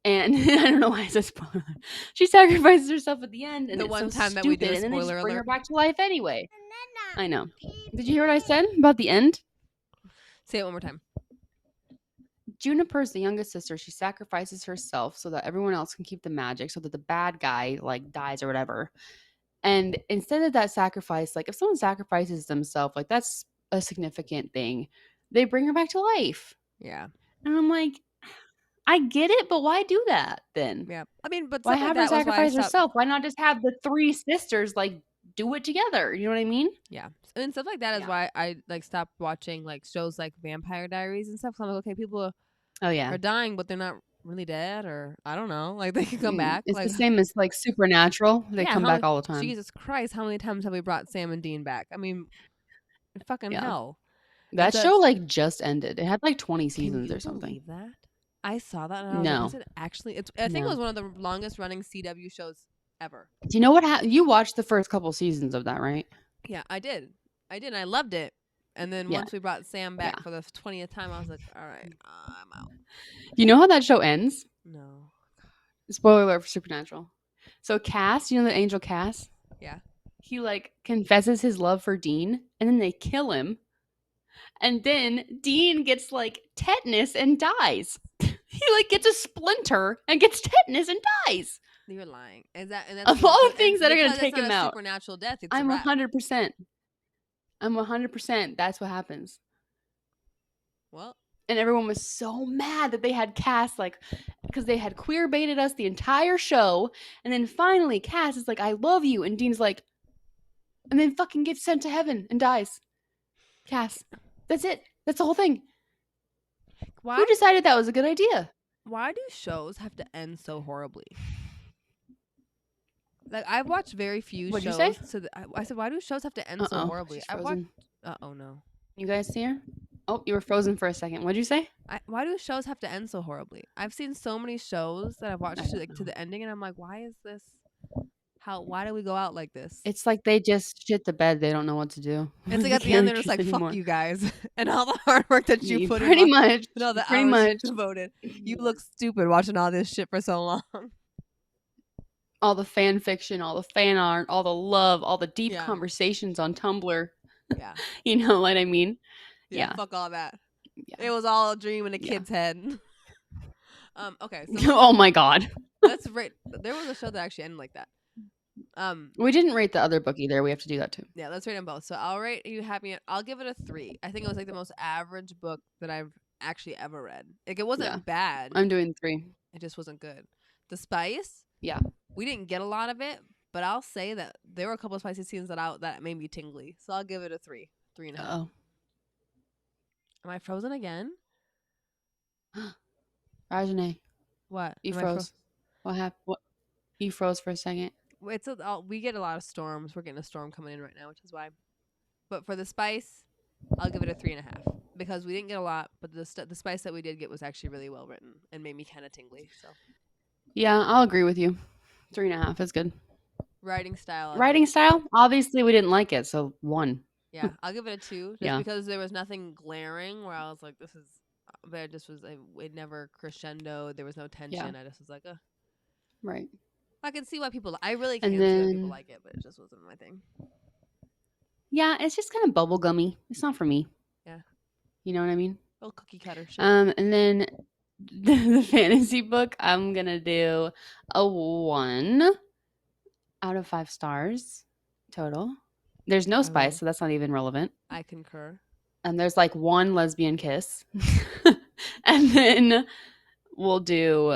And I don't know why I said spoiler alert. She sacrifices herself at the end. And The it's one so time that we did stupid. a And then they spoiler just bring her alert. back to life anyway. I know. Did you hear what I said about the end? Say it one more time. Juniper's the youngest sister. She sacrifices herself so that everyone else can keep the magic, so that the bad guy like dies or whatever. And instead of that sacrifice, like if someone sacrifices themselves, like that's a significant thing. They bring her back to life. Yeah. And I'm like, I get it, but why do that then? Yeah. I mean, but Why stuff like have her that was why I sacrifice stopped. herself? Why not just have the three sisters like do it together? You know what I mean? Yeah. And stuff like that is Yeah. why I like stopped watching like shows like Vampire Diaries and stuff. 'Cause I'm like, okay, people Oh yeah. are dying, but they're not really dead, or I don't know. Like they can come back. It's the Like, same as like Supernatural. They yeah, come back all the time. Jesus Christ, how many times have we brought Sam and Dean back? I mean, fucking Yeah. hell. That So show like just ended. It had like 20 can seasons you or something. believe that? I saw that and I was like, No. is it actually? I think it No. was one of the longest running CW shows ever. Do you know what you watched the first couple seasons of that, right? Yeah, I did. I loved it. And then Yeah. once we brought Sam back Yeah. for the 20th time, I was like, all right, I'm out. You know how that show ends? No. Spoiler alert for Supernatural. So Cass, you know the angel Cass? Yeah. He like confesses his love for Dean and then they kill him. And then Dean gets like tetanus and dies. He like gets a splinter and gets tetanus and dies. You're lying. Is that and that's Of all the and things that are going to because take it's him not a out, supernatural death. It's a I'm wrap. 100%. I'm 100%. That's what happens. Well, And everyone was so mad that they had Cass, like, because they had queer baited us the entire show. And then finally, Cass is like, I love you. And Dean's like, and then fucking gets sent to heaven and dies. Cass. That's it. That's the whole thing. Who decided that was a good idea? why do shows have to end so horribly? Like, I've watched very few What'd you shows. say? So I said, why do shows have to end so horribly? She's I've watched. frozen. Oh no. You guys see her? Oh, you were frozen for a second. What'd you say? Why do shows have to end so horribly? I've seen so many shows that I've watched I don't to know. the ending, and I'm like, why is this? Why do we go out like this? It's like they just shit the bed. They don't know what to do It's with like the at the end they're just characters like, fuck anymore. you guys, and all the hard work that you put in, Pretty much. and all the Pretty hours much. you devoted. You look stupid watching all this shit for so long. All the fan fiction, all the fan art, all the love, all the deep Yeah. conversations on Tumblr. Yeah. You know what I mean? Yeah. Fuck all that. Yeah. It was all a dream in a Yeah. kid's head. Okay. So Oh my god. let's rate. There was a show that actually ended like that. We didn't rate the other book either. We have to do that too. Yeah, let's rate them both. So I'll rate You Happy. I'll give it a 3. I think it was like the most average book that I've actually ever read. Like, it wasn't bad. I'm doing 3. It just wasn't good. The spice. Yeah. We didn't get a lot of it, but I'll say that there were a couple of spicy scenes that made me tingly. So I'll give it a 3, 3.5. Oh. Am I frozen again? Rajane, What? you Am I froze. What happened? What? You froze for a second. we get a lot of storms. We're getting a storm coming in right now, which is why. But for the spice, I'll give it a 3.5 because we didn't get a lot, but the spice that we did get was actually really well written and made me kind of tingly. So Yeah, I'll agree with you. 3.5 is good. writing style. Writing style? Obviously, we didn't like it, so 1. Yeah, I'll give it a 2 just because there was nothing glaring where I was like, this is. But it just was. It never crescendo. There was no tension. I just was like, right. I can see why people. I really can see why people like it, but it just wasn't my thing. Yeah, it's just kind of bubblegummy. It's not for me. Yeah. You know what I mean? Little cookie cutter shit. And then the fantasy book, I'm gonna do a 1 out of 5 stars total. There's no spice, so that's not even relevant. I concur. And there's like 1 lesbian kiss. And then we'll do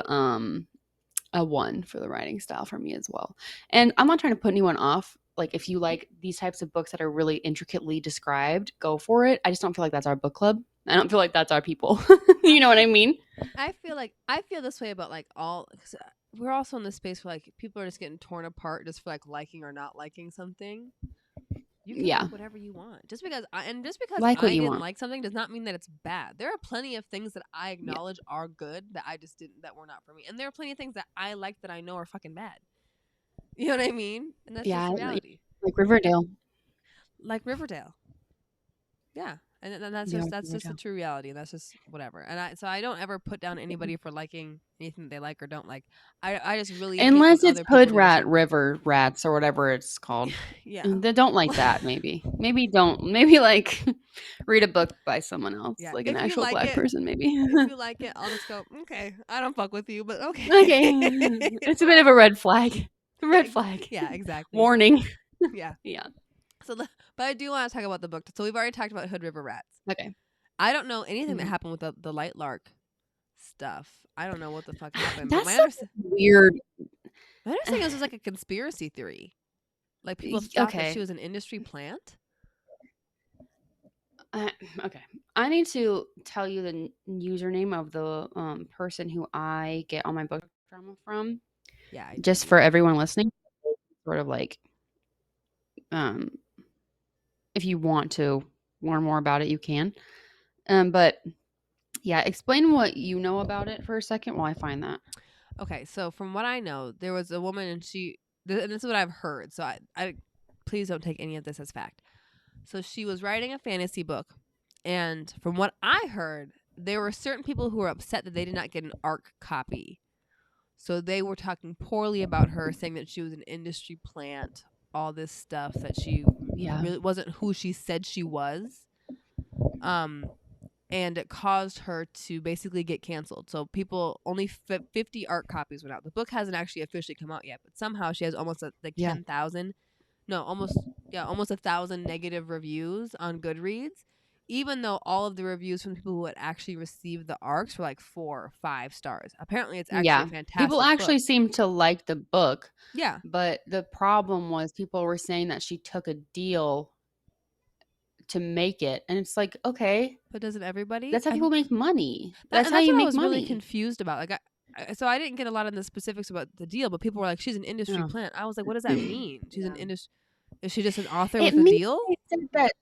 a 1 for the writing style for me as well. And I'm not trying to put anyone off. Like, if you like these types of books that are really intricately described, go for it. I just don't feel like that's our book club. I don't feel like that's our people. You know what I mean? I feel this way about like all. Cause we're also in this space where like people are just getting torn apart just for like liking or not liking something. You can like whatever you want. Just because I didn't like something does not mean that it's bad. There are plenty of things that I acknowledge are good that I just didn't, that were not for me. And there are plenty of things that I like that I know are fucking bad. You know what I mean? And that's just reality. Like Riverdale. Yeah. And then that's just the true reality, and that's just whatever. And I don't ever put down anybody for liking anything they like or don't like. I just really, unless it's hood rat river rats or whatever it's called. Yeah, they don't like that. Maybe like read a book by someone else, like an actual black person. Maybe if you like it, I'll just go, okay, I don't fuck with you, but okay. It's a bit of a red flag. Red flag. Yeah, exactly. Warning. Yeah. So, but I do want to talk about the book. So we've already talked about Hood River Rats. Okay. I don't know anything that happened with the Light Lark stuff. I don't know what the fuck happened. That's weird. My understanding was like a conspiracy theory. Like people thought that she was an industry plant. Okay. I need to tell you the username of the person who I get all my book drama from. Yeah. Just for everyone listening, sort of like if you want to learn more about it, you can. But yeah, explain what you know about it for a second while I find that. Okay, so from what I know, there was a woman, and this is what I've heard. So I please don't take any of this as fact. So she was writing a fantasy book, and from what I heard, there were certain people who were upset that they did not get an ARC copy. So they were talking poorly about her, saying that she was an industry plant, all this stuff, that she really wasn't who she said she was. and it caused her to basically get canceled. So people only 50 art copies went out. The book hasn't actually officially come out yet, but somehow she has almost like Yeah. 10,000, no, almost 1,000 negative reviews on Goodreads. Even though all of the reviews from people who had actually received the arcs were like 4 or 5 stars. Apparently, it's actually a Yeah. People fantastic book. actually seem to like the book, Yeah, but the problem was people were saying that she took a deal to make it. And it's like, okay, but doesn't everybody? that's how people make money. That, That's and how that's you what I make was really money. confused about. Like, so I didn't get a lot of the specifics about the deal, but people were like, "She's an industry Yeah. plant." I was like, "What does that mean? She's an Yeah. industry? Is she just an author It with a means deal?" they said that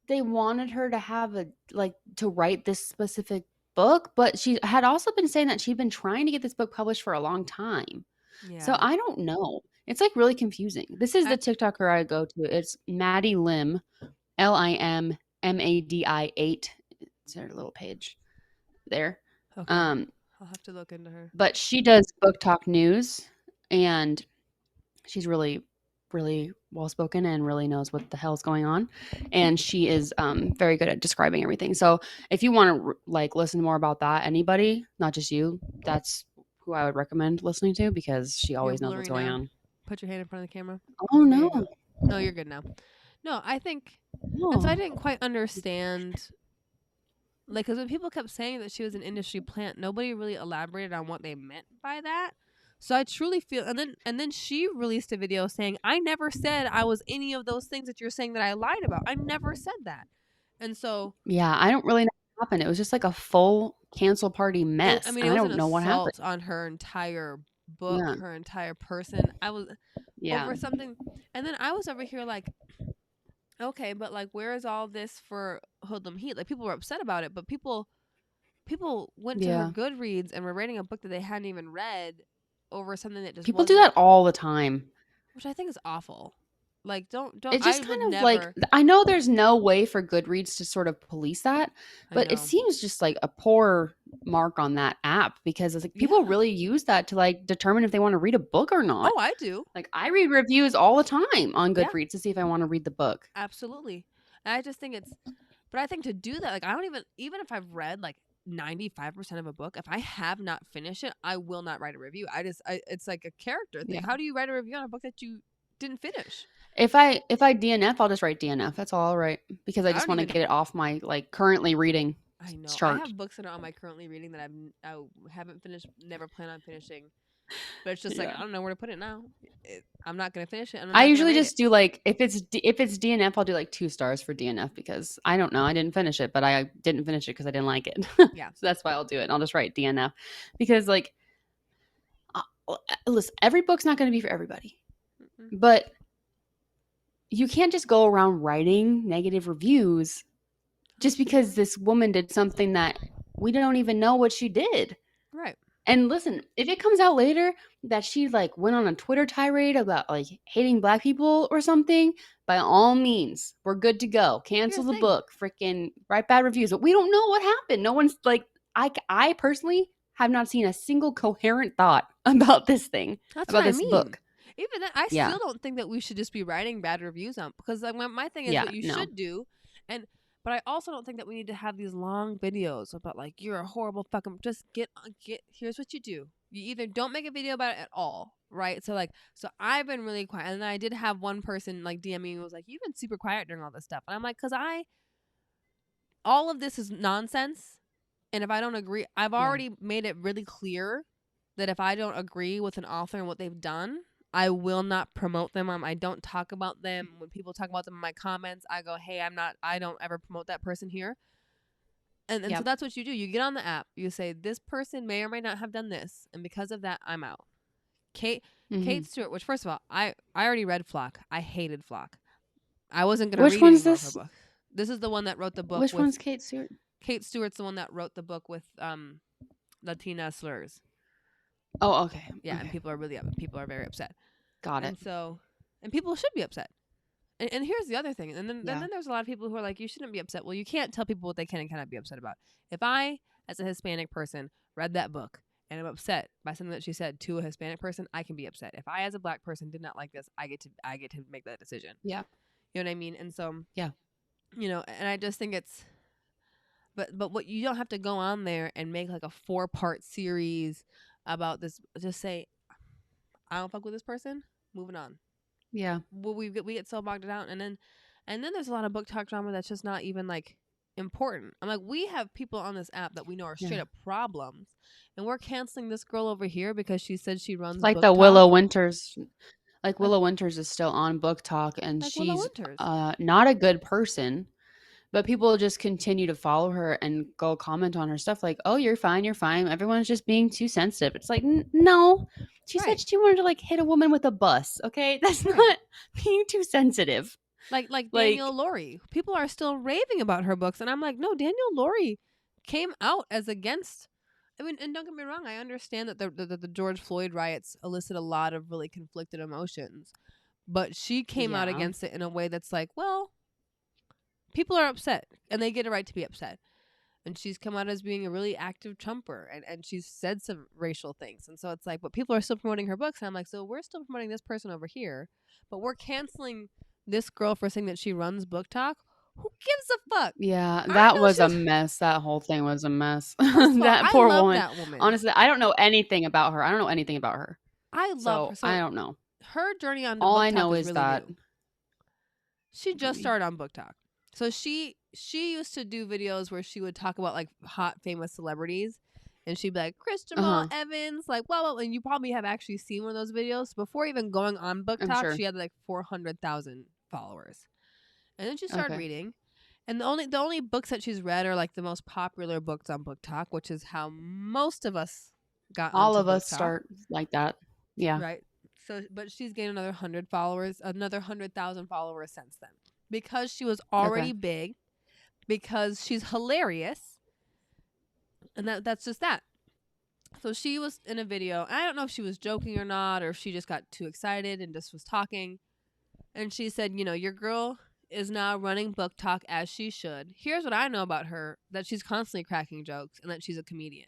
they wanted her to have a like to write this specific book, but she had also been saying that she'd been trying to get this book published for a long time. So Yeah. I don't know. It's like really confusing. This is the I, TikToker I go to. It's Maddie Lim, LIMMADI 8. It's her little page there. okay, Um, I'll have to look into her. but she does book talk news, and she's really, really well spoken and really knows what the hell's going on. And she is very good at describing everything. So if you want to like listen more about that, anybody, not just you, that's who I would recommend listening to because she You're always knows what's blurry going now. on. Put your hand in front of the camera. Oh There no, you go. No, you're good now. No, I think, and so I no. didn't quite understand. Like, because when people kept saying that she was an industry plant, nobody really elaborated on what they meant by that. So I truly feel, and then she released a video saying, "I never said I was any of those things that you're saying that I lied about. I never said that." And so, Yeah, I don't really know what happened. It was just like a full cancel party I mess, mean, and it I was an don't know what happened. assault on her entire book, Yeah, her entire person. I was yeah. over something, and then I was over here like, okay, but like, where is all this for Hoodlum Heat? Like, people were upset about it, but people went to her Yeah. Goodreads and were rating a book that they hadn't even read over something that just People do wasn't, that all the time. which I think is awful. Like, don't It's I just would kind of like never. I know there's no way for Goodreads to sort of police that, I but it know. seems just like a poor mark on that app because it's like people Yeah. really use that to like determine if they want to read a book or not. Oh, I do. Like I read reviews all the time on Yeah, Goodreads to see if I want to read the book. absolutely. And I just think it's, but I think to do that, like, I don't even if I've read like 95% of a book, if I have not finished it, I will not write a review. It's like a character thing. Yeah. How do you write a review on a book that you didn't finish? If I DNF, I'll just write DNF. That's all I'll write because I I just don't want to even. get it off my like currently reading I know. I chart. have books that are on my currently reading that I haven't finished, never plan on finishing. But it's just like, Yeah. I don't know where to put it now. I'm not gonna finish it, and I'm I not gonna usually rate it. just do like if it's DNF, I'll do like 2 stars for DNF because I don't know, I didn't finish it, but I didn't finish it because I didn't like it. Yeah. So that's why I'll do it. I'll just write DNF because like listen, every book's not going to be for everybody, Mm-mm. but you can't just go around writing negative reviews just because this woman did something that we don't even know what she did. Right. And listen, if it comes out later that she like went on a Twitter tirade about like hating black people or something, by all means, we're good to go. Cancel Here's the the thing. book, freaking write bad reviews. But we don't know what happened. No one's like, I personally have not seen a single coherent thought about this thing, That's what about I this mean. book. Even that, I Yeah. still don't think that we should just be writing bad reviews on, because like my thing is Yeah. what you No. should do, and but I also don't think that we need to have these long videos about like, you're a horrible fucking. Just get. Here's what you do. You either don't make a video about it at all, right? So I've been really quiet, and then I did have one person like DM me and was like, "You've been super quiet during all this stuff," and I'm like, "Cause all of this is nonsense, and if I don't agree, I've Yeah. already made it really clear that if I don't agree with an author and what they've done, I will not promote them. I don't talk about them. When people talk about them in my comments, I go, hey, I don't ever promote that person here. And so Yep. that's what you do. You get on the app, you say, this person may or may not have done this, and because of that, I'm out. Kate Mm-hmm. Stewart, which first of all, I already read Flock. I hated Flock. I wasn't gonna Which read any one's more of her this? book. This is the one that wrote the book Which with one's Kate Stewart? Kate Stewart's the one that wrote the book with Latina slurs. Oh, okay. Yeah, and Okay. people are very upset. Got it. And so, and people should be upset. And here's the other thing. Yeah. Then there's a lot of people who are like, you shouldn't be upset. Well, you can't tell people what they can and cannot be upset about. If I, as a Hispanic person, read that book and I'm upset by something that she said to a Hispanic person, I can be upset. If I, as a black person, did not like this, I get to make that decision. Yeah. You know what I mean? And so, Yeah. and I just think it's. but what you don't have to go on there and make like a 4-part series about this. Just say, I don't fuck with this person. Moving on. Yeah. Well, we get so bogged down, and then there's a lot of book talk drama that's just not even like important. I'm like, we have people on this app that we know are straight Yeah. up problems, and we're canceling this girl over here because she said she runs Like book the talk. Willow Winters. Like Like Willow Winters is still on Book Talk, and like Willow she's Winters. not a good person. But people just continue to follow her and go comment on her stuff like, "Oh, you're fine, you're fine. Everyone's just being too sensitive." It's like, no. She said Right. she wanted to like hit a woman with a bus. Okay, that's Right. not being too sensitive. Like Like, Danielle Laurie. People are still raving about her books, and I'm like, no, Danielle Laurie came out as against. I mean, and don't get me wrong, I understand that the George Floyd riots elicit a lot of really conflicted emotions, but she came out yeah, against it in a way that's like, well, people are upset, and they get a right to be upset. And she's come out as being a really active Trumper, and she's said some racial things. And so it's like, but people are still promoting her books. And I'm like, so we're still promoting this person over here, but we're canceling this girl for saying that she runs book talk. Who gives a fuck? yeah, I that know was a she's. mess. That whole thing was a mess. First of all, That I poor love woman. that woman. Honestly, I don't know anything about her. I don't know anything about her. I love her. So I So don't know. her journey on the All book I talk know is is really that new. She let just me, started on book talk. So she used to do videos where she would talk about like hot famous celebrities, and she'd be like Chris Jamal uh-huh, Evans, like wow, and you probably have actually seen one of those videos before even going on book I'm talk. sure. She had like 400,000 followers, and then she started Okay. reading. And the only books that she's read are like the most popular books on book talk, which is how most of us got All onto of book us talk, start like that. Yeah. right? So, but she's gained another 100 followers, another 100,000 followers since then because she was Okay. already big, because she's hilarious, and that's just that. So she was in a video. I don't know if she was joking or not, or if she just got too excited and just was talking. And she said, your girl is now running book talk as she should. Here's what I know about her: that she's constantly cracking jokes and that she's a comedian.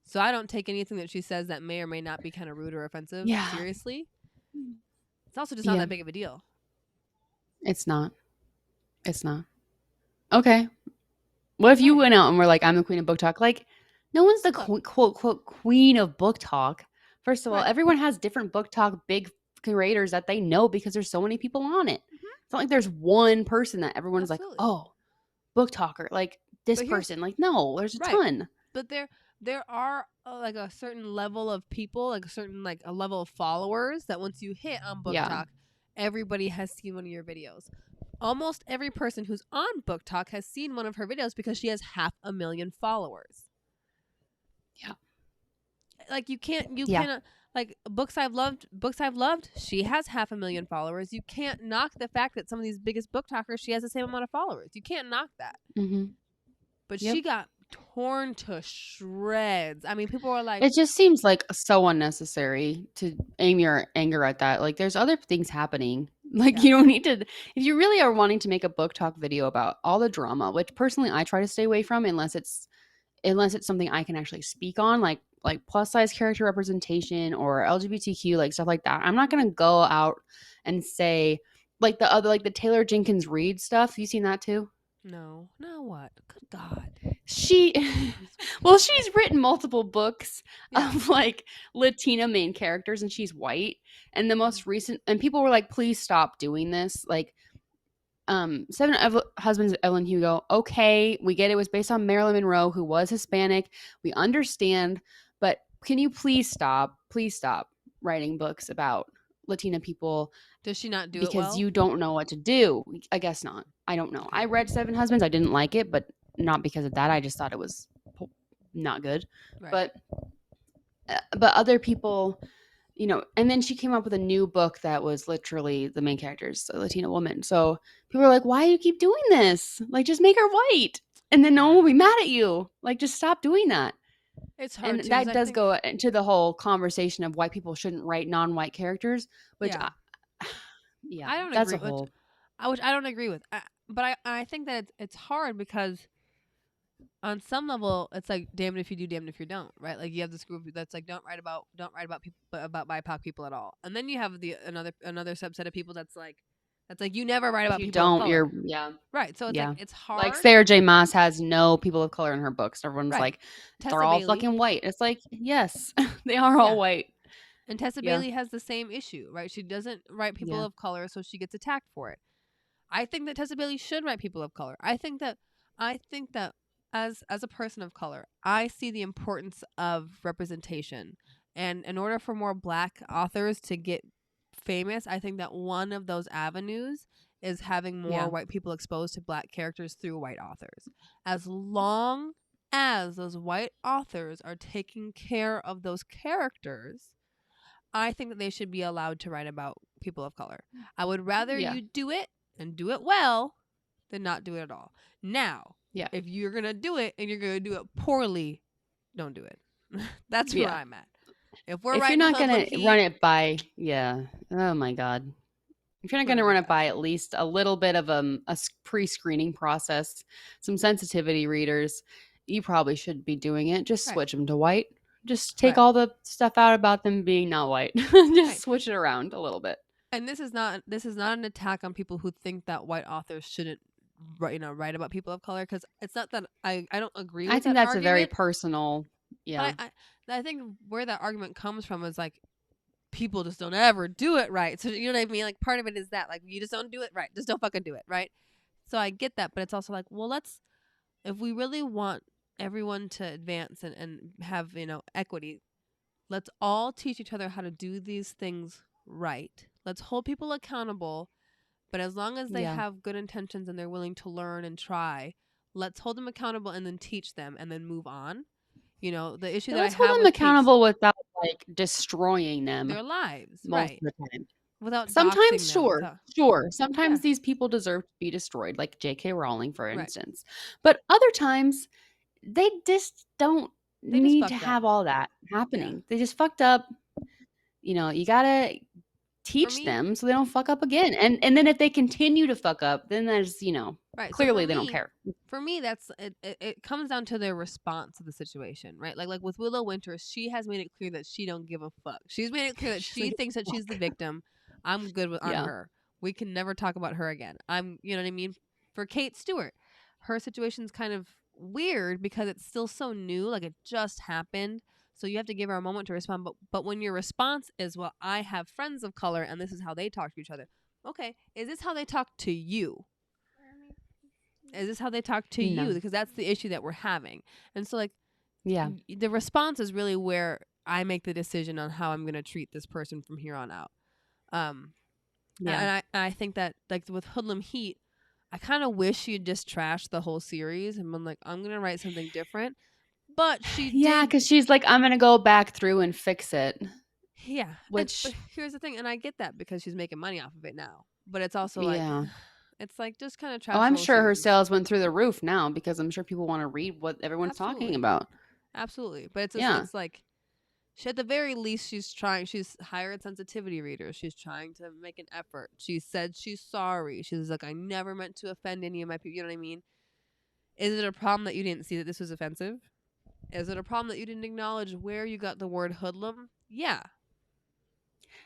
So I don't take anything that she says that may or may not be kind of rude or offensive Yeah. seriously. It's also just not Yeah. that big of a deal. It's not. It's not. Okay. What if you Right. went out and were like, I'm the queen of book talk? Like, no one's the Look. quote, quote, queen of book talk. First of all, Right. everyone has different book talk big creators that they know because there's so many people on it. Hmm. It's not like there's one person that everyone's like, Absolutely. oh, book talker, like this But here's person. Like, no, there's a right. ton. But there are like a certain level of people, like a certain like a level of followers that once you hit on book Yeah. talk, everybody has seen one of your videos. Almost every person who's on book talk has seen one of her videos because she has 500,000 followers. Yeah. Like you Yeah. cannot, like books I've loved, she has 500,000 followers. You can't knock the fact that some of these biggest book talkers, she has the same amount of followers. You can't knock that. Mm-hmm. But Yep. she got torn to shreds. I mean, people were like, It just seems like so unnecessary to aim your anger at that. Like, there's other things happening. Like, yeah, you don't need to. If you really are wanting to make a book talk video about all the drama, which personally I try to stay away from, unless it's something I can actually speak on, like plus size character representation or LGBTQ, like stuff like that. I'm not gonna go out and say like the other, like the Taylor Jenkins Reid stuff. You seen that too? no, now what? Good God. She Jesus well, Christ. she's written multiple books Yeah. of like Latina main characters, and she's white. And the Mhm. most recent, and people were like, please stop doing this. Like, Husbands of Evelyn Hugo. Okay, we get it was based on Marilyn Monroe, who was Hispanic. We understand, but can you please stop writing books about Latina people Does she not do it because well? you don't know what to do. I guess not. I don't know. Okay. I read Seven Husbands. I didn't like it, but not because of that. I just thought it was not good. Right. But other people, and then she came up with a new book that was literally the main character's a Latina woman. So people were like, "Why do you keep doing this? Like, just make her white, and then no one Yeah. will be mad at you. Like, just stop doing that." It's hard And too because that I does think, go into the whole conversation of why people shouldn't write non-white characters, which yeah, yeah, I don't that's agree a with, whole which I don't agree with. But I think that it's hard because on some level it's like damned if you do, damned if you don't, right? Like you have this group that's like don't write about people about BIPOC people at all, and then you have the another subset of people that's like That's like, you never write If about you people of don't, color. you're yeah. Right. So it's like, Yeah. it's Like hard. Sarah J. Maas has no people of color in her books. Everyone's Right. like, they're Tessa all Bailey. fucking white. It's like, yes, they are all Yeah. white. And Tessa Yeah. Bailey has the same issue, right? She doesn't write people Yeah. of color, so she gets attacked for it. I think that Tessa Bailey should write people of color. I think that as a person of color, I see the importance of representation. And in order for more black authors to get famous, I think that one of those avenues is having more Yeah. white people exposed to black characters through white authors. As long as those white authors are taking care of those characters, I think that they should be allowed to write about people of color. I would rather Yeah. you do it and do it well than not do it at all. Now, Yeah. if you're going to do it and you're going to do it poorly, don't do it. That's where Yeah. I'm at. If we're If you're writing not Hoodlum gonna run Heat, it by, yeah. Oh my god. If you're not run gonna it run as it by fast. at least a little bit of pre-screening process, some sensitivity readers, you probably should be doing it. Just Right. switch them to white. Just take Right. all the stuff out about them being not white. Just Right. switch it around a little bit. And this is not an attack on people who think that white authors shouldn't write about people of color, because it's not that I don't agree I with think that that's a very argument, personal, yeah. but I think where that argument comes from is like, people just don't ever do it right. So you know what I mean? Like, part of it is that, like, you just don't do it right. Just don't fucking do it, right? So I get that, but it's also like, well, if we really want everyone to advance and have, equity, let's all teach each other how to do these things right. Let's hold people accountable, but as long as they Yeah. have good intentions and they're willing to learn and try, let's hold them accountable and then teach them and then move on. The issue Yeah, that I let's hold have them with Kate's, accountable without like destroying them their lives, most right? of the time. Without doxing Sometimes, them, sure, without, sure. yeah, Sometimes these people deserve to be destroyed, like J.K. Rowling, for right. instance. But other times, they just don't They just need to fucked up. have all that Yeah. happening. They just fucked up. You gotta For teach me, them so they don't fuck up again. And then if they continue to fuck up, then there's right. So clearly they don't care. for me, that's it, it comes down to their response to the situation, right? Like with Willow Winters, she has made it clear that she don't give a fuck. She's made it clear that She's she like, thinks that she's the fuck. victim. I'm good on Yeah, her. We can never talk about her again. You know what I mean? For Kate Stewart, her situation's kind of weird because it's still so new, like it just happened. So you have to give her a moment to respond. But when your response is, well, I have friends of color and this is how they talk to each other. Okay, is this how they talk to you? Is this how they talk to you? no, Because that's the issue that we're having. And so, like, yeah, the response is really where I make the decision on how I'm going to treat this person from here on out. Um, yeah. and I think that, like, with Hoodlum Heat, I kind of wish she'd just trashed the whole series and been like, I'm going to write something different. But she Yeah, did. because she's like, I'm gonna go back through and fix it. Yeah. But Which, here's the thing. And I get that because she's making money off of it now. But it's also like, yeah. it's like, just kind of Oh, trash the I'm whole sure her series. sales went through the roof now because I'm sure people want to read what everyone's talking Absolutely. about. Absolutely. But it's just, Yeah. it's like, at the very least, she's hired sensitivity readers. She's trying to make an effort. She said she's sorry. She's like, I never meant to offend any of my people. You know what I mean? Is it a problem that you didn't see that this was offensive? Is it a problem that you didn't acknowledge where you got the word hoodlum? Yeah.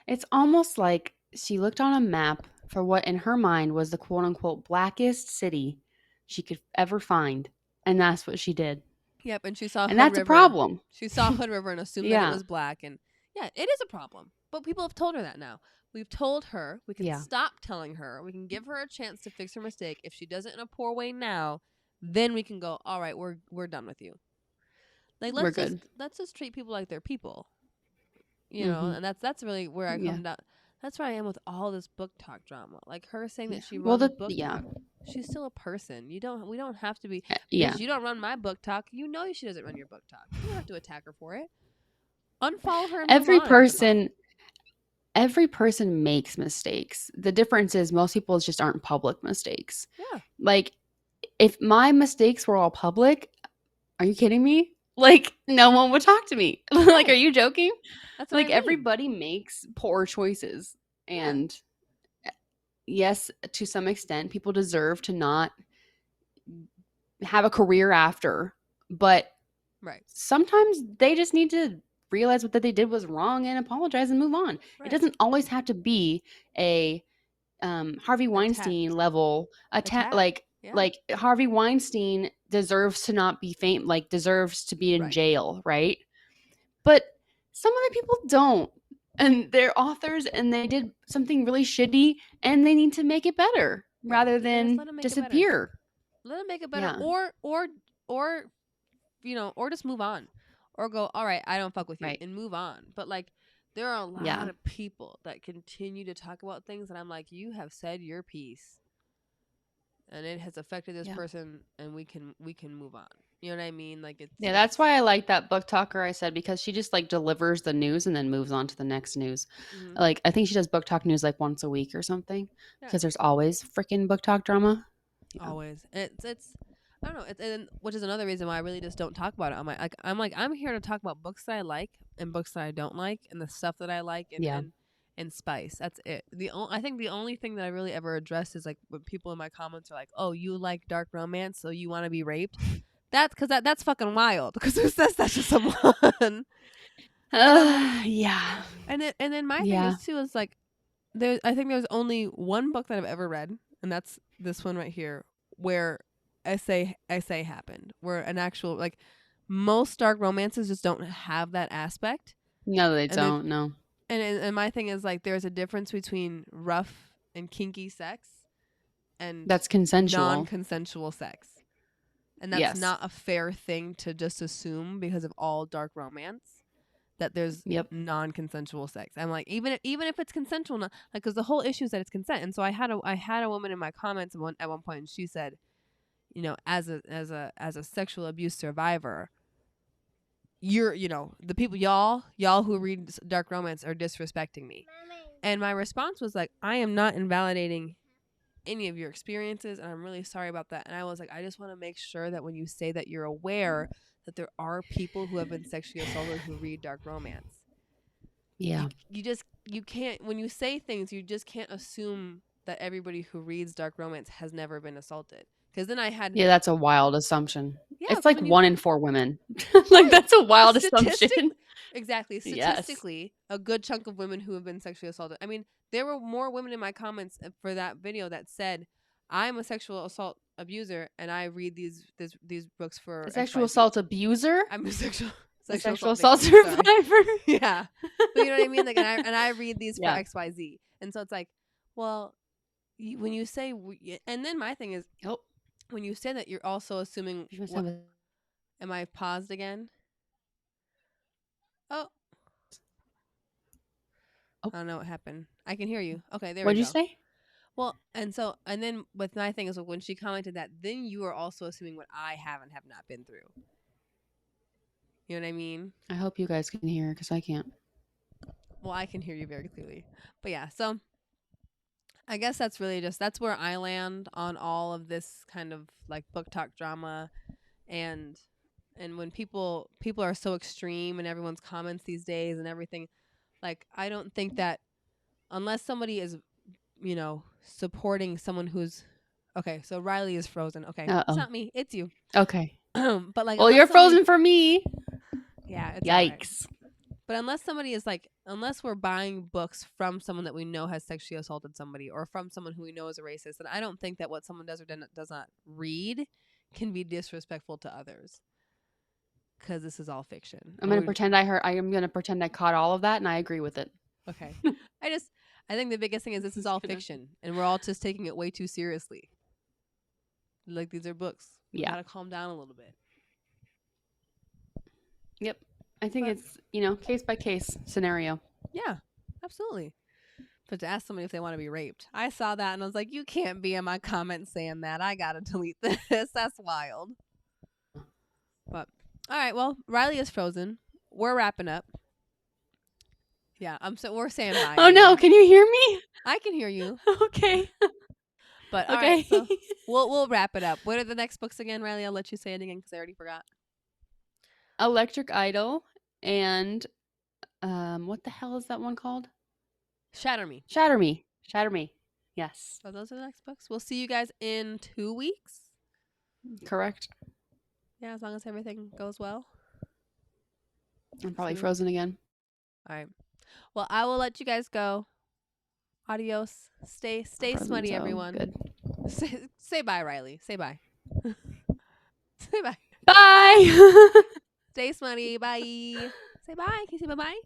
It's almost like she looked on a map for what in her mind was the quote unquote blackest city she could ever find. And that's what she did. Yep. And she saw And Hood that's a River. problem. She saw Hood River and assumed that it Yeah. was black. And yeah, it is a problem. But people have told her that now. We've told her. We can Yeah. stop telling her. We can give her a chance to fix her mistake. If she does it in a poor way now, then we can go, all right, we're done with you. Like, We're good. let's just treat people like they're people. Hmm. And that's really where I Yeah. come down. That's where I am with all this book talk drama. Like, her saying Yeah. that she Well, runs book yeah. talk. She's still a person. We don't have to be, Yeah. bitch, you don't run my book talk. You know she doesn't run your book talk. You don't have to attack her for it. Unfollow her and move Every on after the problem. person every person makes mistakes. The difference is most people's just aren't public mistakes. Yeah. Like if my mistakes were all public, are you kidding me? Like no one would talk to me. Like are Right. you joking? That's what I Like mean. everybody makes poor choices. Yeah. And yes, to some extent people deserve to not have a career after, but Right. sometimes they just need to realize what that they did was wrong and apologize and move on. It Right. doesn't always have to be a Harvey Attack. Weinstein level attack. Attack. Yeah. Like Harvey Weinstein deserves to not be deserves to be in Right. jail, right? But some other people don't. And they're authors and they did something really shitty and they need to make it better Yeah. rather And just than let them make it better. disappear. Let them make it better. Yeah. Or or just move on. Or go, all right, I don't fuck with you Right. and move on. But like there are a Yeah. lot of people that continue to talk about things and I'm like, you have said your piece and it has affected this Yeah. person and we can move on. You know what I mean? Like Yeah, that's why I like that book talker I said, because she just like delivers the news and then moves on to the next news. mm-hmm. Like I think she does book talk news like once a week or something, Yeah. because there's always freaking book talk drama. Yeah. Always. It's I don't know. And which is another reason why I really just don't talk about it. I'm here to talk about books that I like and books that I don't like and the stuff that I like Yeah. and spice. That's it. I think the only thing that I really ever address is like when people in my comments are like, "Oh, you like dark romance, so you want to be raped." That's because that's fucking wild. Because who says that to someone? And I'm like, Yeah. and then my thing Yeah. is too is like I think there's only one book that I've ever read, and that's this one right here, where essay happened, where an actual like most dark romances just don't have that aspect, No, they and don't. No. and my thing is like there's a difference between rough and kinky sex and That's consensual. non-consensual sex, and that's Yes. not a fair thing to just assume because of all dark romance that there's Yep. non-consensual sex. I'm like, even if it's consensual, like, because the whole issue is that it's consent. And so I had a woman in my comments at one point, and she said, as a sexual abuse survivor, the people y'all who read dark romance are disrespecting me. And my response was like, I am not invalidating any of your experiences, and I'm really sorry about that. And I was like, I just want to make sure that when you say that you're aware that there are people who have been sexually assaulted who read dark romance. Yeah. You can't, when you say things, you just can't assume that everybody who reads dark romance has never been assaulted. Because then I had Yeah, that's a wild assumption. yeah, It's because like when you 1 in 4 women. Like right, that's a wild statistic assumption. exactly Yes. statistically, a good chunk of women who have been sexually assaulted. I mean, there were more women in my comments for that video that said, "I'm a sexual assault abuser and I read these books for A sexual XYZ. assault abuser? I'm a sexual A sexual sexual assault assault victim." Sorry. survivor? Yeah, but you know what I mean. Like, and I read these for Yeah. XYZ, and so it's like, well, when you say, and then my thing is, Oh, when you say that, you're also assuming. you must What have a am I paused again? Oh, Oh, I don't know what happened. I can hear you. Okay, there we what'd you go. say? Well, and then with my thing is when she commented that, then you are also assuming what I have not been through. You know what I mean? I hope you guys can hear because I can't. Well, I can hear you very clearly. But yeah, so I guess that's where I land on all of this kind of like book talk drama and when people are so extreme in everyone's comments these days and everything, like I don't think that unless somebody is, supporting someone who's okay, so Rylie is frozen. Okay. It's Uh-oh. not me, it's you. Okay. But like Well, unless you're somebody frozen for me. yeah, it's all right. Yikes. But unless somebody is like, unless we're buying books from someone that we know has sexually assaulted somebody or from someone who we know is a racist, then I don't think that what someone does or does not read can be disrespectful to others because this is all fiction. I'm going to pretend I heard. I am going to pretend I caught all of that and I agree with it. Okay. I think the biggest thing is this is all fiction and we're all just taking it way too seriously. Like these are books. We Yeah. gotta calm down a little bit. Yep. I think But it's, case by case scenario. yeah, absolutely. But to ask somebody if they want to be raped, I saw that and I was like, you can't be in my comments saying that. I gotta delete this. That's wild. But all right, well, Rylie is frozen. We're wrapping up. Yeah, we're saying bye. Oh no, anyway. can you hear me? I can hear you. Okay. But all Okay. right, so we'll wrap it up. What are the next books again, Rylie? I'll let you say it again because I already forgot. Electric Idol and what the hell is that one called? Shatter Me. Shatter Me. Shatter Me. Yes. So those are the next books. We'll see you guys in 2 weeks. Correct. Yeah, as long as everything goes well. I'm probably See? frozen again. All right. Well, I will let you guys go. Adios. Stay Frozen, smutty, so everyone. good. Say bye, Rylie. Say bye. Say bye. Bye. Stay smutty. Bye. Say bye. Can you say bye bye?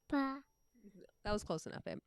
Bye. That was close enough, babe.